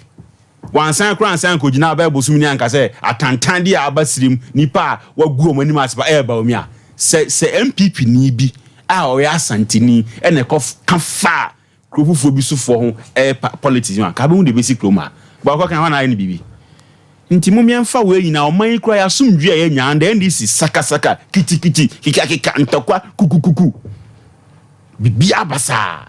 wansan kran san ko gina ba bosum ni anka se atantan de abasirim nipa wagu omani ma se ba e ba omia se MPP ni bi a o ya santini ene ko ka fa krofufo bi so fo ho politics man ka be hu de basic kroma ba ko kan wana ni bibi nti mumiamfa we nyina oman kura ya sumdwe ya nya nda NDC saka kiti kika ntokwa kukukuku bibia basa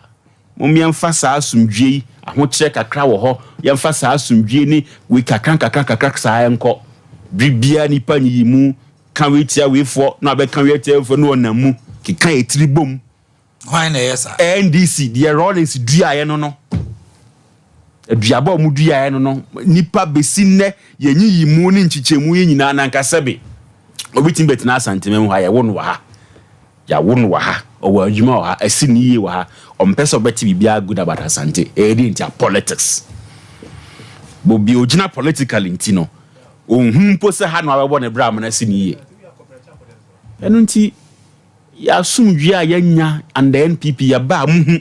mumiamfa sa sumdwe ahokyere kakra wo ho yemfa sa sumdwe ni we kakra sa enko bibia ni panyi mu kan we tia we fo na be kan we tia fo no onamu kika etiribom why na yes NDC the role is dua ye no aduaba mu dua no nipa besine yenyi yimu ni nchichemu yenyina na nkasebe obitim betina santemem ha ya wonu wa ha owo adwuma wa ha asini ye wa ha ompese obeti bibia good about asante edi ntia politics bobi ogina politically ntino ohun pose ha no abebo ne bra amana asini ye enu nti ya sumdua ya nya and the NPP ya ba mu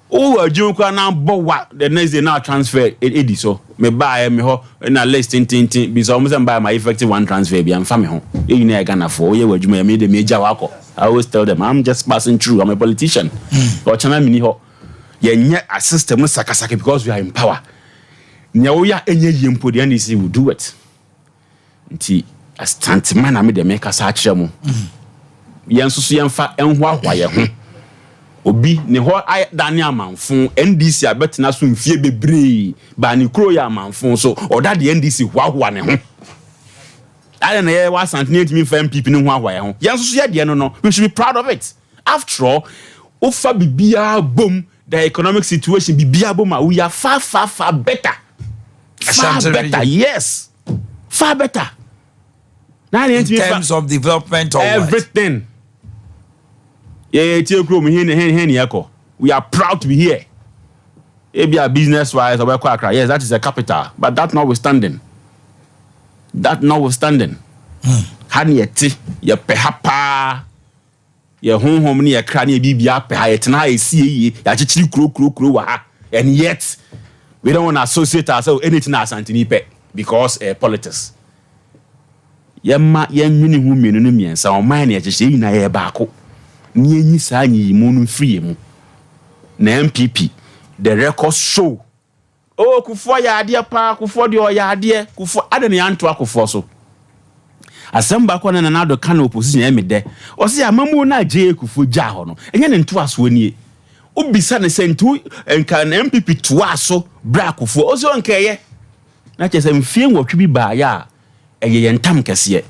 oh ajunko na bowa the next day now transfer edi so me buy me ho na list tintin bi so almost buy my effective one transfer bi am fa me ho e na Ghana for ye wadwuma me de me ja wako I always tell them I'm just passing through, I'm a politician or chana mini ho ye nye a system sakasaka because we are in power nya wo ya enye yempo the NDC will do it nti a stunt man am de make us akire mu yenso so yemfa enho ahwa ye ho obi ne ho dani amanfo NDC abetina so mfie bebre ba ni kro ya amanfo so oda de NDC hwahwa ne ho I na ye wa santini etimi fa MPP ne ho ahwa ye ho yenso so ye de no we should be proud of it after all ofa bibia bom the economic situation bibia bom we are far better yes far better now in terms of development or everything what? Yeah, we are proud to be here. Maybe a business wise or yes, that is a capital, but that notwithstanding. Hanieti, ya pehapa, ya home near cranny bibia pehayetna see ya chichi kru wa, and yet we don't want to associate ourselves anything as Antony Pe because politics. yɛma yɛnwene ho mmienu no mmiɛnsa ɔman ne yɛhyehyɛ nyinaa yɛ baako ne yɛnyi saa nyiyimu no mfiri mu na MPP the records show Kufuor yɛ adeɛ paa Kufuor de ɔyɛ adeɛ Kufuor ade ne yanto Kufuor so asɛmba kɔ na do ka na opposition yɛ medɛ ɔse amamu na agye Kufuor gya hɔ no ɛnyɛ ne nto aso nie obisa ne sentu enka na MPP toa so bra Kufuor ɔse ɔnkɛyɛ na kyɛ sɛ mfie nwɔtwe bi baa ya ɛyɛ yentam kɛseɛ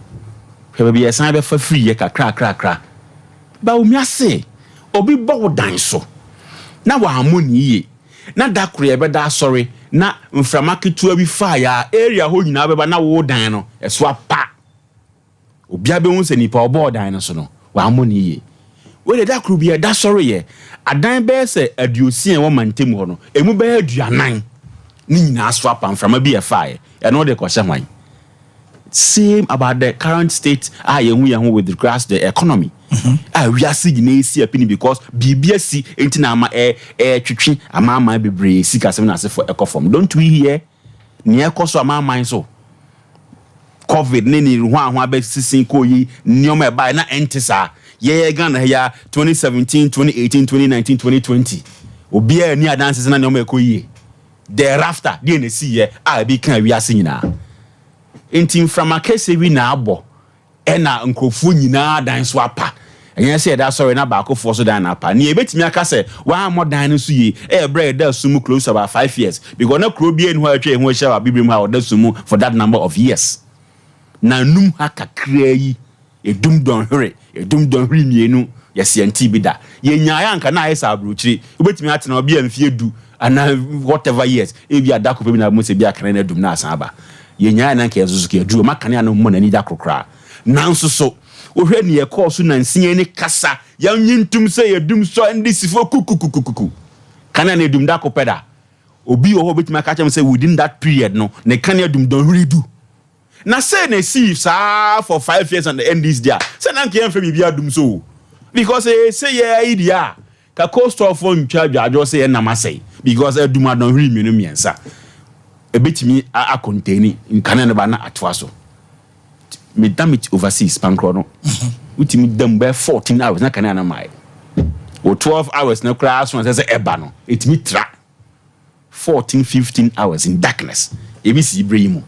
hwɛ bi yɛsan bɛfa free yɛ kakra ba omiase obi bɔ dan so na wa amoni yie na da kure bɛda sorry na mframa ketua bi fa ya area ho nyina bɛba na wo dan no ɛso apa obia bɛhu sɛ nipa ɔbɔ dan no so no wa amoni yie we da kure bi da sorry yɛ adan bɛɛ sɛ aduosia wɔ mantem hɔ no emu bɛɛ aduanan ni nyina so apa mframa bi ɛfa yɛ ɛno de kɔhyɛ hwan same about the current state yehu with regards to the economy we are seeing na apini because BBC enti na ama twetwe ama bebre sika sem na se for ecoform don't we hear near koso ama so covid ni ho abesisin ko yi nioma ba na entisa ye Ghana ya 2017 2018 2019 2020 obi a ni adanse na nioma ekoyi thereafter dey na see ye bi kan wi ase nyina enti from akese wi na abo na nkrofo nyina dan so apa enye se da sorry na ba akofo so dan na apa ni ebetimi aka se wa modan no so yi bread da sumu close about 5 years because na kro bi enu ha atwa ehu sha bibrim ha oda sumu for that number of years na num ha kakra yi edum don hre mienu yesi anti bi da ye nyaaya anka na ayesa abrochiri ebetimi atena obi amfie du ana whatever years ebi adako pe bi na mo se bi akran na dum na asan aba ye nyaaya na nka yezuzu ke adu makane anu mo na ni da krokra nanso so ohwe ne ye course na nsia ni kasa ya nyintum se ye dum so ndi sifo kukukukuku kana na dum da kopeda obi wo betimi aka chem say within that period no ne kana dum don really do na say na see sa for 5 years and the end this there say na nka yemfa bibia dum so because say ye idea ka cost of on charge ajo say na masay because dum don really menu miensa ebetimi a contain nkana ne ba na atwa so me damn it overseas pankro no utimi dam by 14 hours na kana na mai o 12 hours na class one say eba no etimi tra 14-15 hours in darkness ebisi ibrahim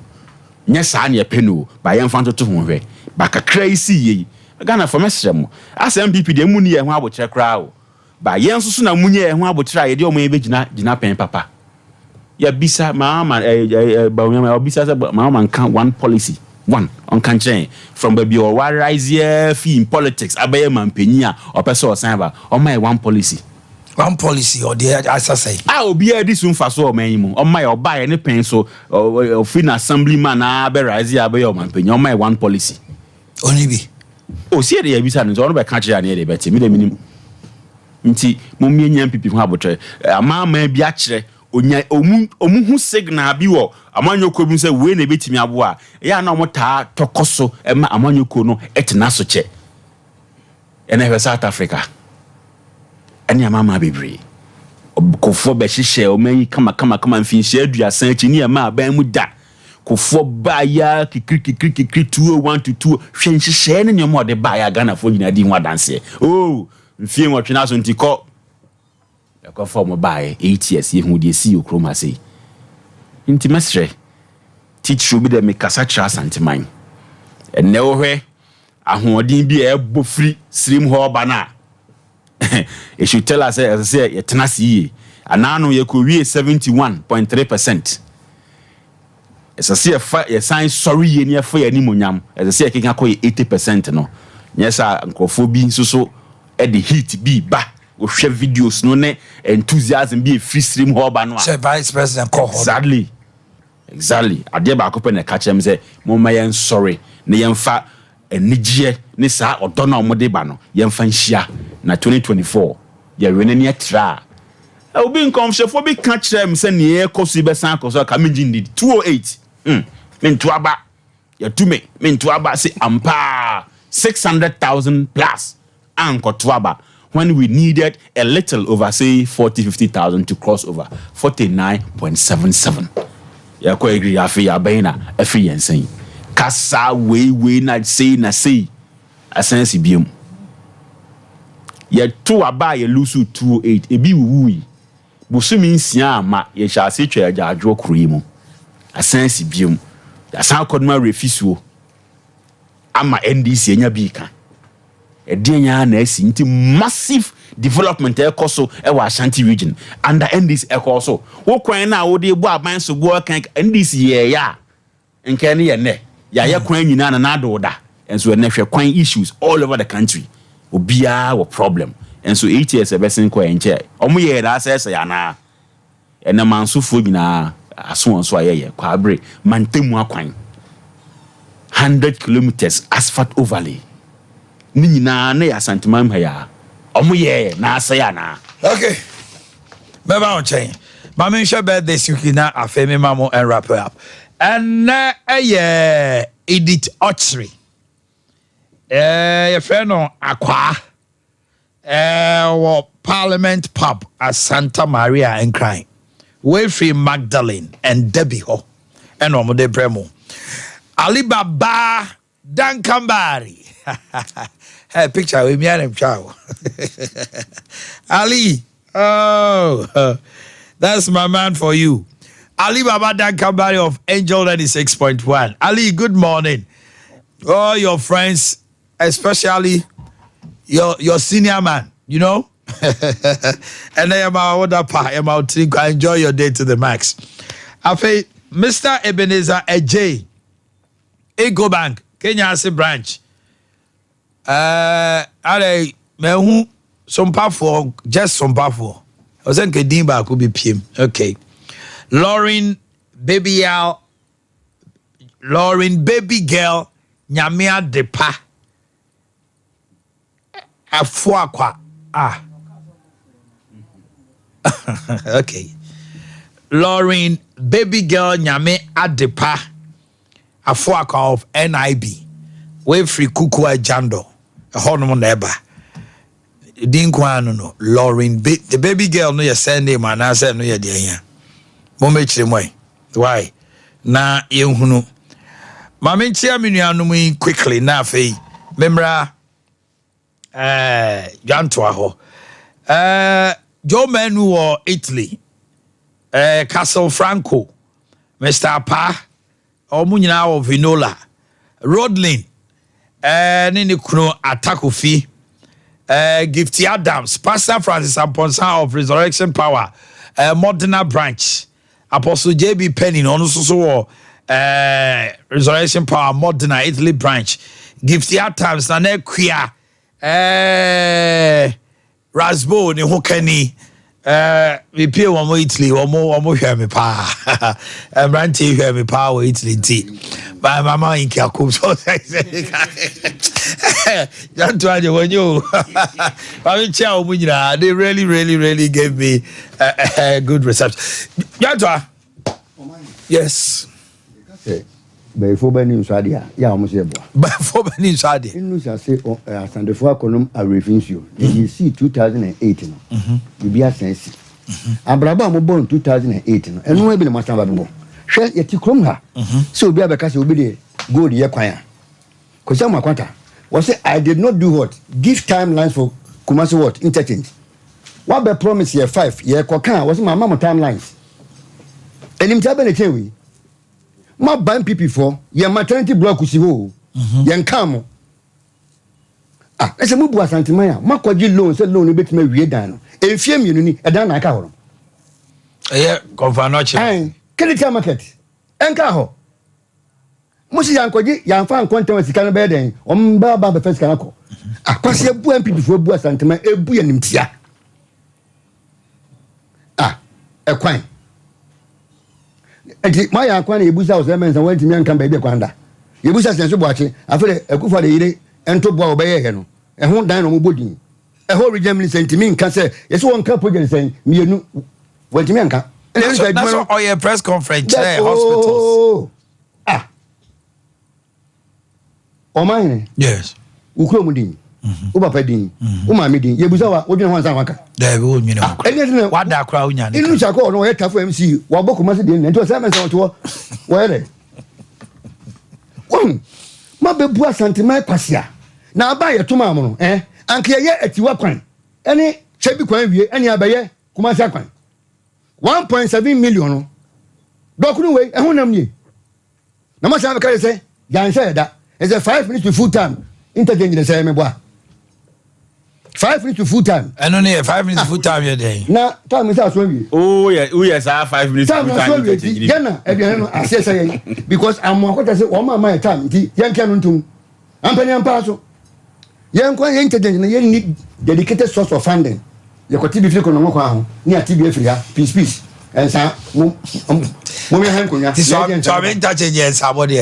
nya saa na peno ba yem fanto to ho hwe ba kakra isi yi Ghana for mesrem asem MPP de mu ni ye ho abokire kra o ba yen so na munye ye ho abokire ye de o man be gina pen papa ya bisa mama ba o bisa say mama kan one policy one on kanchen from baby or rise here fee in politics abaye mampeni a opeso osan ba o my one policy or the as I say obi a this unfa so o man mu o my obaye ne pen so o fi na assemblyman a be rise here abaye o mampeni o my one policy only be o see dey bisa no so no be kanchen na dey beti me dey minim nti mo mienya MPP ho abotre ama bi a kire onya omu signal bi wo amanyoko bi se we na betimi abo a ya na omota tokoso ema amanyoko no etena so che ene South Africa ene amama bebre Kufuor be hihye o man kama mfinhye aduasan chi ni ema aban mu da Kufuor ba ya kikri 201 to 2 hwenhye ne nyomo de ba ya Ghana fo nyina di ho adanse mfie nwotwe na so ntiko Kufuor mo bae 8 years ye hu de si okroma sei nti mesre teach obi de me kasa tra santiman enne wo hwe ahoodin bi e bofri srim ho ba na it should tell us as I say ye tenase yi anano ye ko wie 71.3% as I say ye sign sorry ye ne fa ye ni monyam as I say keka ko 80% no nyesa nkofo bi so e de heat bi ba o hwe videos no ne enthusiasm bi free stream ho ba no a vice president call exactly ade ba ko pe na ka chem say mo ma yen sorry ne yen fa enigye ne sa odo na mo de ba no yen fa nhia na 2024 ye wene ne tra obi nkomhwefo bi ka chrem say ne ye kosu be san kosu ka menji need 208 mentu aba ya tume mentu aba say ampa 600,000 plus ankoto aba when we needed a little over say 40-50,000 to cross over 49.77 ya ko agree afi ya baina afi yensen kasa we na say asense biem ye to aba ye lusu 208 ebi wuwi busumi nsia ama ye sha se twa adwo kro mu asense biem asan kodma refisuo ama NDC enya bi ka edenya na asi nti massive development ekoso e wa Ashanti region under NDC ekoso wo kwan na wo de bu aban so bo kan NDC ye ya nke ne ye ne ya ye kwan nyina na do da enso ne hwe kwan issues all over the country obia wo problem enso 8 years ebesen ko enche omo ye da sese ya na ene mansufo nyina aso so ayeye kwa abre mantemu akwan 100 kilometers asphalt overlay ni nyina na ya santimam ha ya omo ye na asaya na okay baba on chain mama share birthday sukina afemi mamo and wrap up and Introductory your friend on Aqua Parliament Pub at Santa Maria and Crying Wayfree Magdalene and Debbie Ho and Omode Bremo Alibaba Dan Kambari hey picture with me and him chow Ali oh that's my man for you Ali Baba Dan Kambari of Angel 96.1. Ali, good morning. All your friends, especially your senior man, you know? And I am our other part, I'm out to enjoy your day to the max. I say, Mr. Ebenezer Ej, Ego Bank, Kenya Ase branch. Ale, me Sompa for, just Sompa for. I was saying Kedimba could be PM. Okay. Lauren Baby Girl Nyamia Depa Afuakwa okay Lauren Baby Girl Nyame Adepa Afuakwa of NIB Wayfree Kukua Jando a honor neighbor no Lauren the baby girl no your surname and I said no your dear why na yenhunu mama ntia menuanum quickly na afei memra janto aho Joe Manu or Italy Castle Franco Mr. Pa omunyina of Vinola Rodlin nini kuno Atakofi Gifty Adams Pastor Francis Aponsa of Resurrection Power Moderna branch Apostle JB Penny on so Resurrection Power Moderna Italy branch Gifty Adams na ne kwia Rasbo ne hokani we pay one more Italy one more hear me pa branch hear me pa we Italy tea by mama in Kakum so don't try to when you they really gave me a good reception. Yes. Before Benin Sadia, ya almost a boy. Before Benin Sadia, you shall say, and the four column I refuse you. You see 2018. You be a sense. And Brabham born 2018, and no be the master of share yet you come her. So be a because you be good year choir. Because I'm a quanta. Was say I did not do what? Give timelines for Kumasi what? Interchange. What be promise year 5 year Kokan was my mama timelines. And him tablet we. Ma ban PP4 ye maternity block usi ho. Yen kamo. Ah, ese mu bu asanteman ma kwaji loan se loan betime wie dan no. Enfie mienu ni e dan na aka ho. Confirm no che. Credit market. Enka ho. Musi yankwaji yanfa nkonten sika no be den. Omba ba be first kanako. Akwase bu MPP4 bu asanteman ebu ye nimtia. Ah, e kwan. Enti ma yankwa na ebusa o se mensa wantimi anka ba bi kwanda. Ebusa senso Boakye afere ekufa de yire ento bo obeye he no. E ho dan no mo bodin. E ho region sentiment nka se yeso won ka project sen mienu wantimi anka. That's all your press conference hospitals. Ah. Omanhene. Yes. Ukro mudin. Ubapa din. Umami din. Yebusa wa odwen ho ansa waka. There we go nyina. Wada akra unya ne. Inu chako no ye tafo MC. Wa boku mase din. Nti o se mensa o to. Wo ma bebu asantema kwasia na aba ye toma mo no anka ye atiwa kwan ene chebi kwan wie ene abaye kumasa kwan 1.7 million no dokunu we ehun nam nie na ma sa ka say yan say da is a 5 minutes to full time interchange na say me boa 5 minutes to full time eno ne 5 minutes full time ye dey na time say so wie oh yes 5 minutes full time interchange gana e no asesa ye because am akota say o ma time nti yan kan ntum ampani ampa so yan kwa yan interchange na ye need dedicated source of funding ye ko tibi fili ko no ko aho ni atibi afiri ha peace and sa mo me han kunya so am interchange ye sabo dey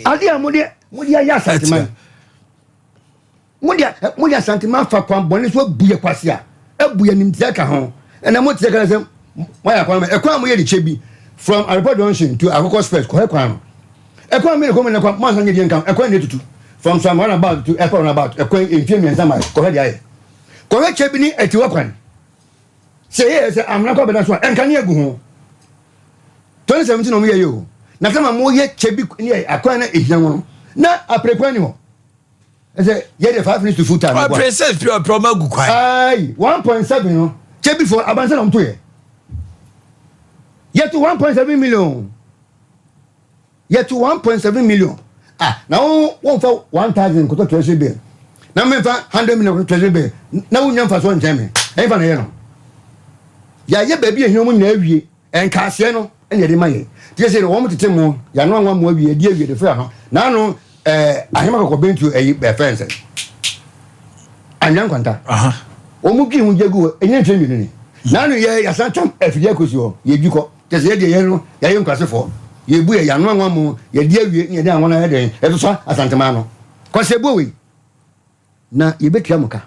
ade amode ya santima Mudia santima fa kwan boni so buye kwasia ebuye nimtia ka ho na mo tie ka se waya kwan e kwan mo ye di chebi from airport junction to Akoko Express ko e kwan e kwan me ko me kwan mo san ye di nkan e kwan ne tutu from some about to airport about e kwan enfie mi nsa mai ko he di aye ko he chebi ni etiwa kwan se amna ko beda so enkan ye gu ho 2017 no mo ye yo na sama mo ye chebi ni akwan na ehia no na aprekwan ni ho I say, yeah, the 5 minutes to full time. My princess, pure promo go quiet. Aye, 1.7, no. Check before Abansan on 2 Yet to 1.7 million. Yet to 1.7 million. Now 1,000 go to treasury bill. Now me 100 million go to treasury bill. Now we for one time. Ain't for no. Yeah, baby, you mun na wie. En kase no, en ye de maye. Tie say wo mo tete mo, ya no anwa mo wie, die wie de fa ho. Na no ahema ko bentu fence anyan kwanta omu bi hu jegu enye ntwemi ni na no ye ya santam afide kosi ho ye bi ko tese ye de ye no ya ye nkwasefo ye bu ye ya no anwa mo ye de awie ye de anwa na ye de e so asantema no ko se bo we na ye betua muka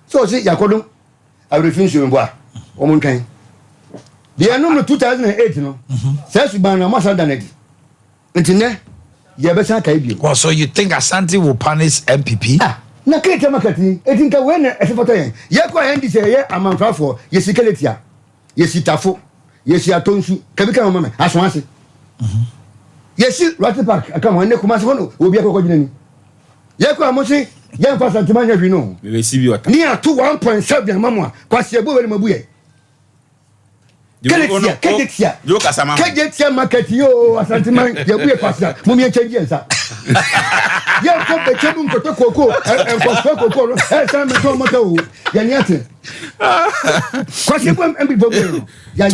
so si yakodum awrefinsu mbo a omu ntwan de no 2008 no se suban na masadanedi ntine yebesa kai bio. Well, so you think Asante will punish MPP? Na kete makati etinka when esefota yen. Ye kwa hendi se ye amanfafo, ye sikeletia. Ye sitafo, ye si atonsu, kabika mama aswanse. Ye si Rati Park akama ne kuma se hono obi akoko jinani. Ye kwa mo se ye mfa santima nya hwino. We receive you Ni atu 1.7 mamwa kwa se ebo we mabuye. Kejetia market yo asantima yebuye kwasa mumie change ensa ye ko be chebu nkoto koko enkoso koko no e sa me to moto wo ya ni ate kwase ko mbi bobo ya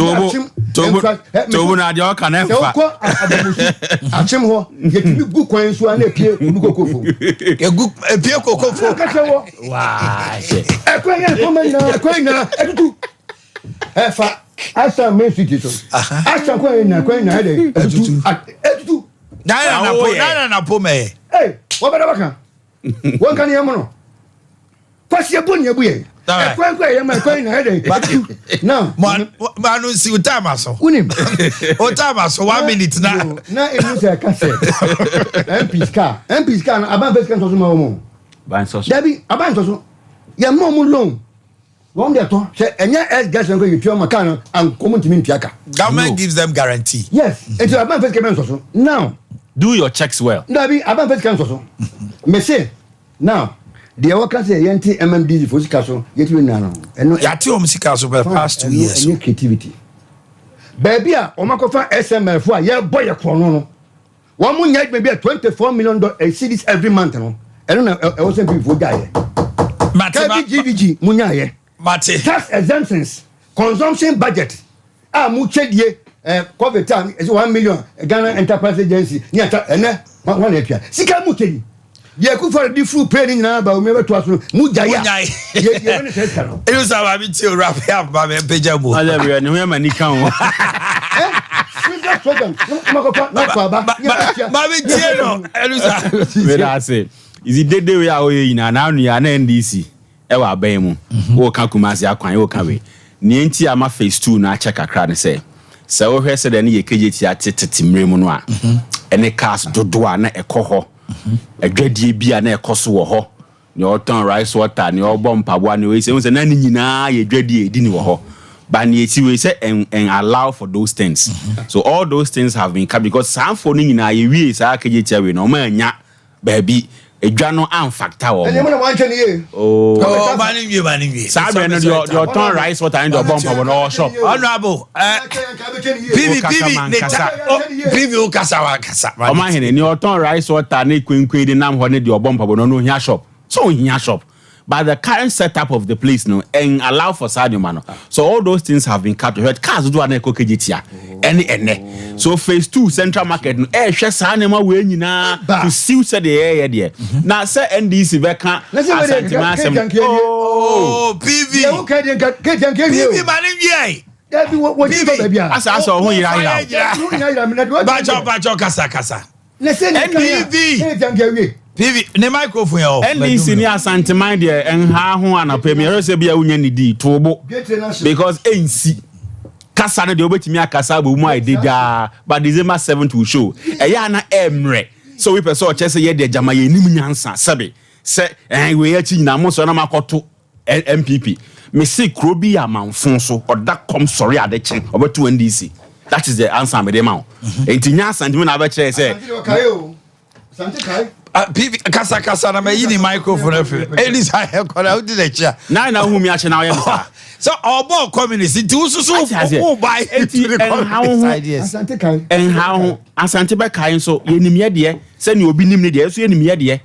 tobo na dia ka na mfa ko adamusu achim ho ye tibi gu kwan so na pie obu kokofo ye gu pie kokofo ka chewo wa e ko ye ko na etutu e fa asa me city so asa kwa na de etutu na po me wo bada baka won kan yemo no kwase boni abuye kwa yemo na de now manu si utama so unim utama so 1 minute na enu se ka se MP ska na aban peskan so ma mo ban so dabi aban so ya mo loan one day to say enya s gas ngo you pure makano and community min piaka government gives them guarantee yes it is aban peskan so now do your checks well dabi aban peskan so me say now the worker say yenti MMD for sika so yeti na no eno yati o sika so for the past 2 years any creativity baby a o makofa SML fo a ye boy krono no wo mu nya baby $24 million cedis every month no eno na e wo say people die GVG mu nya ye Mate. Tax exemptions, consumption budget. Mu chedie COVID time is 1 million Ghana Enterprise Agency. Ni ata ene one epia. Sika mu chedi. Ye ku for the full pay ni na ba o me beto aso mu jaya. Ye when say no. E use our bit to wrap up ba me peja mo. Ala we ni ho ma ni kan wo. Fiscal program. Makopa na kwa ba. Ma be tie no. E use. We da say. Is it dede we a o ye na anu ya na NDC. Ewa aban mu wo ka kumasi akwan wo ka we ne enti ama phase 2 na check akra ne se wo hwese de ne ye kejeti atete mremu no a ene cars dodo a na ekoho adwadie bia na ekoso wo ho ne oton rice water ne obom pabo ne we se na ne nyina ye dwadie edi ni wo ho But we say and allow for those things. So all those things have been cut because some phoning in a way is we no man baby. A journal and factor. Oh, banning you. Sabi no your turn rice water in the bumper when all shop. Honorable, PV, Kasa. Omanhene, your turn rice water, ne queen nam when your bumper when no here shop. So in here shop. But the current setup of the place no and allow for Sadio Mano. So all those things have been captured. Cars do an eco KGTia. Any. So phase 2 central market no share Sanema we nyina to see said the air there. Now say NDC beka oh PV. PV manim ye. Asa who ira. Bacho kasa. PV ne microphone yo. NDC ni asante mind there en ha ho anapɛ me yɛrɛ bia wonya ni di tobo because NC kasa no de obetimi akasa bo mu aidega but December 7th will show ɛya na emre so we person chese ye de jama ye nim nyansa sebe se we ya chi nyina mo so na makoto MPP me see krobi amanfon so oda come sorry ade chen obeto NDC that is the answer me dey ma enti nyansa ndimi na be kire se PV kasa na me yini microphone afi Elisa I call out the chair na hu mi ache na we msa so obo communist nti ususu who buy enti Asante kai en ha asante be kai so yenim ye de se ne obi nim ne de so yenim ye de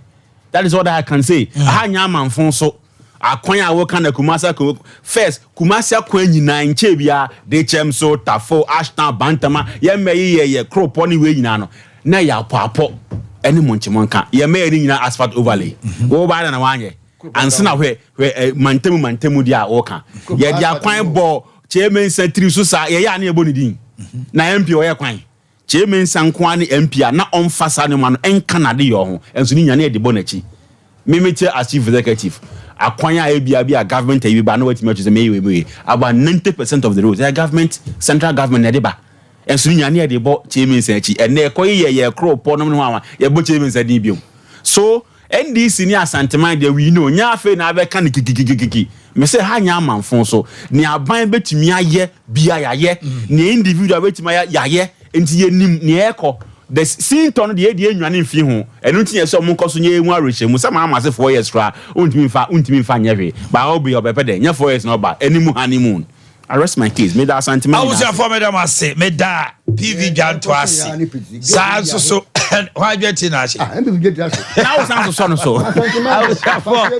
that is what I can say ha nya manfon so akwan a wo kan na Kumasi first Kumasi akwan nyina nche bia de chem so tafo ashton bantama ye meyi ye crop oni we nyina no na ya poapo any monchimonka ye me eri nyina asphalt overlay wo ba na wanye anse na hwe mantemu dia wo kan ye dia kwan bo chairman secretary so sa ye ya na ebo ni din na MP o ye kwan chairman sankwan ni MP na onfasa ne ma no enka na de yo ho enso ni nyane e de bonachi mimete as chief executive akwan a bia government e bi ba na watimi to say me about 90% of the roads the government central government na de ba enso ni nyane e de bo chairman sanchi ene ekoye ye crop no no ye bo chairman sadi biom so NDC ni asanteman de we know nya afa na abeka ne kikikikiki me say ha nya amanfon so ni aban betumi aye bia yaye ni individual betumi yaye enti ye nim ni eko the sinton de ye nwane mfi ho enu nti ye so mo nkoso nye enwu arehye mu sama amase 4 years fra untimi mfa nyehwe ba obi obepe de nya 4 years no ba enimu honeymoon I rest my case. Me da sentiment. I was your former madam say me da PV Jan to us. So why get in us? MPV get that. Now sounds so. I was your former.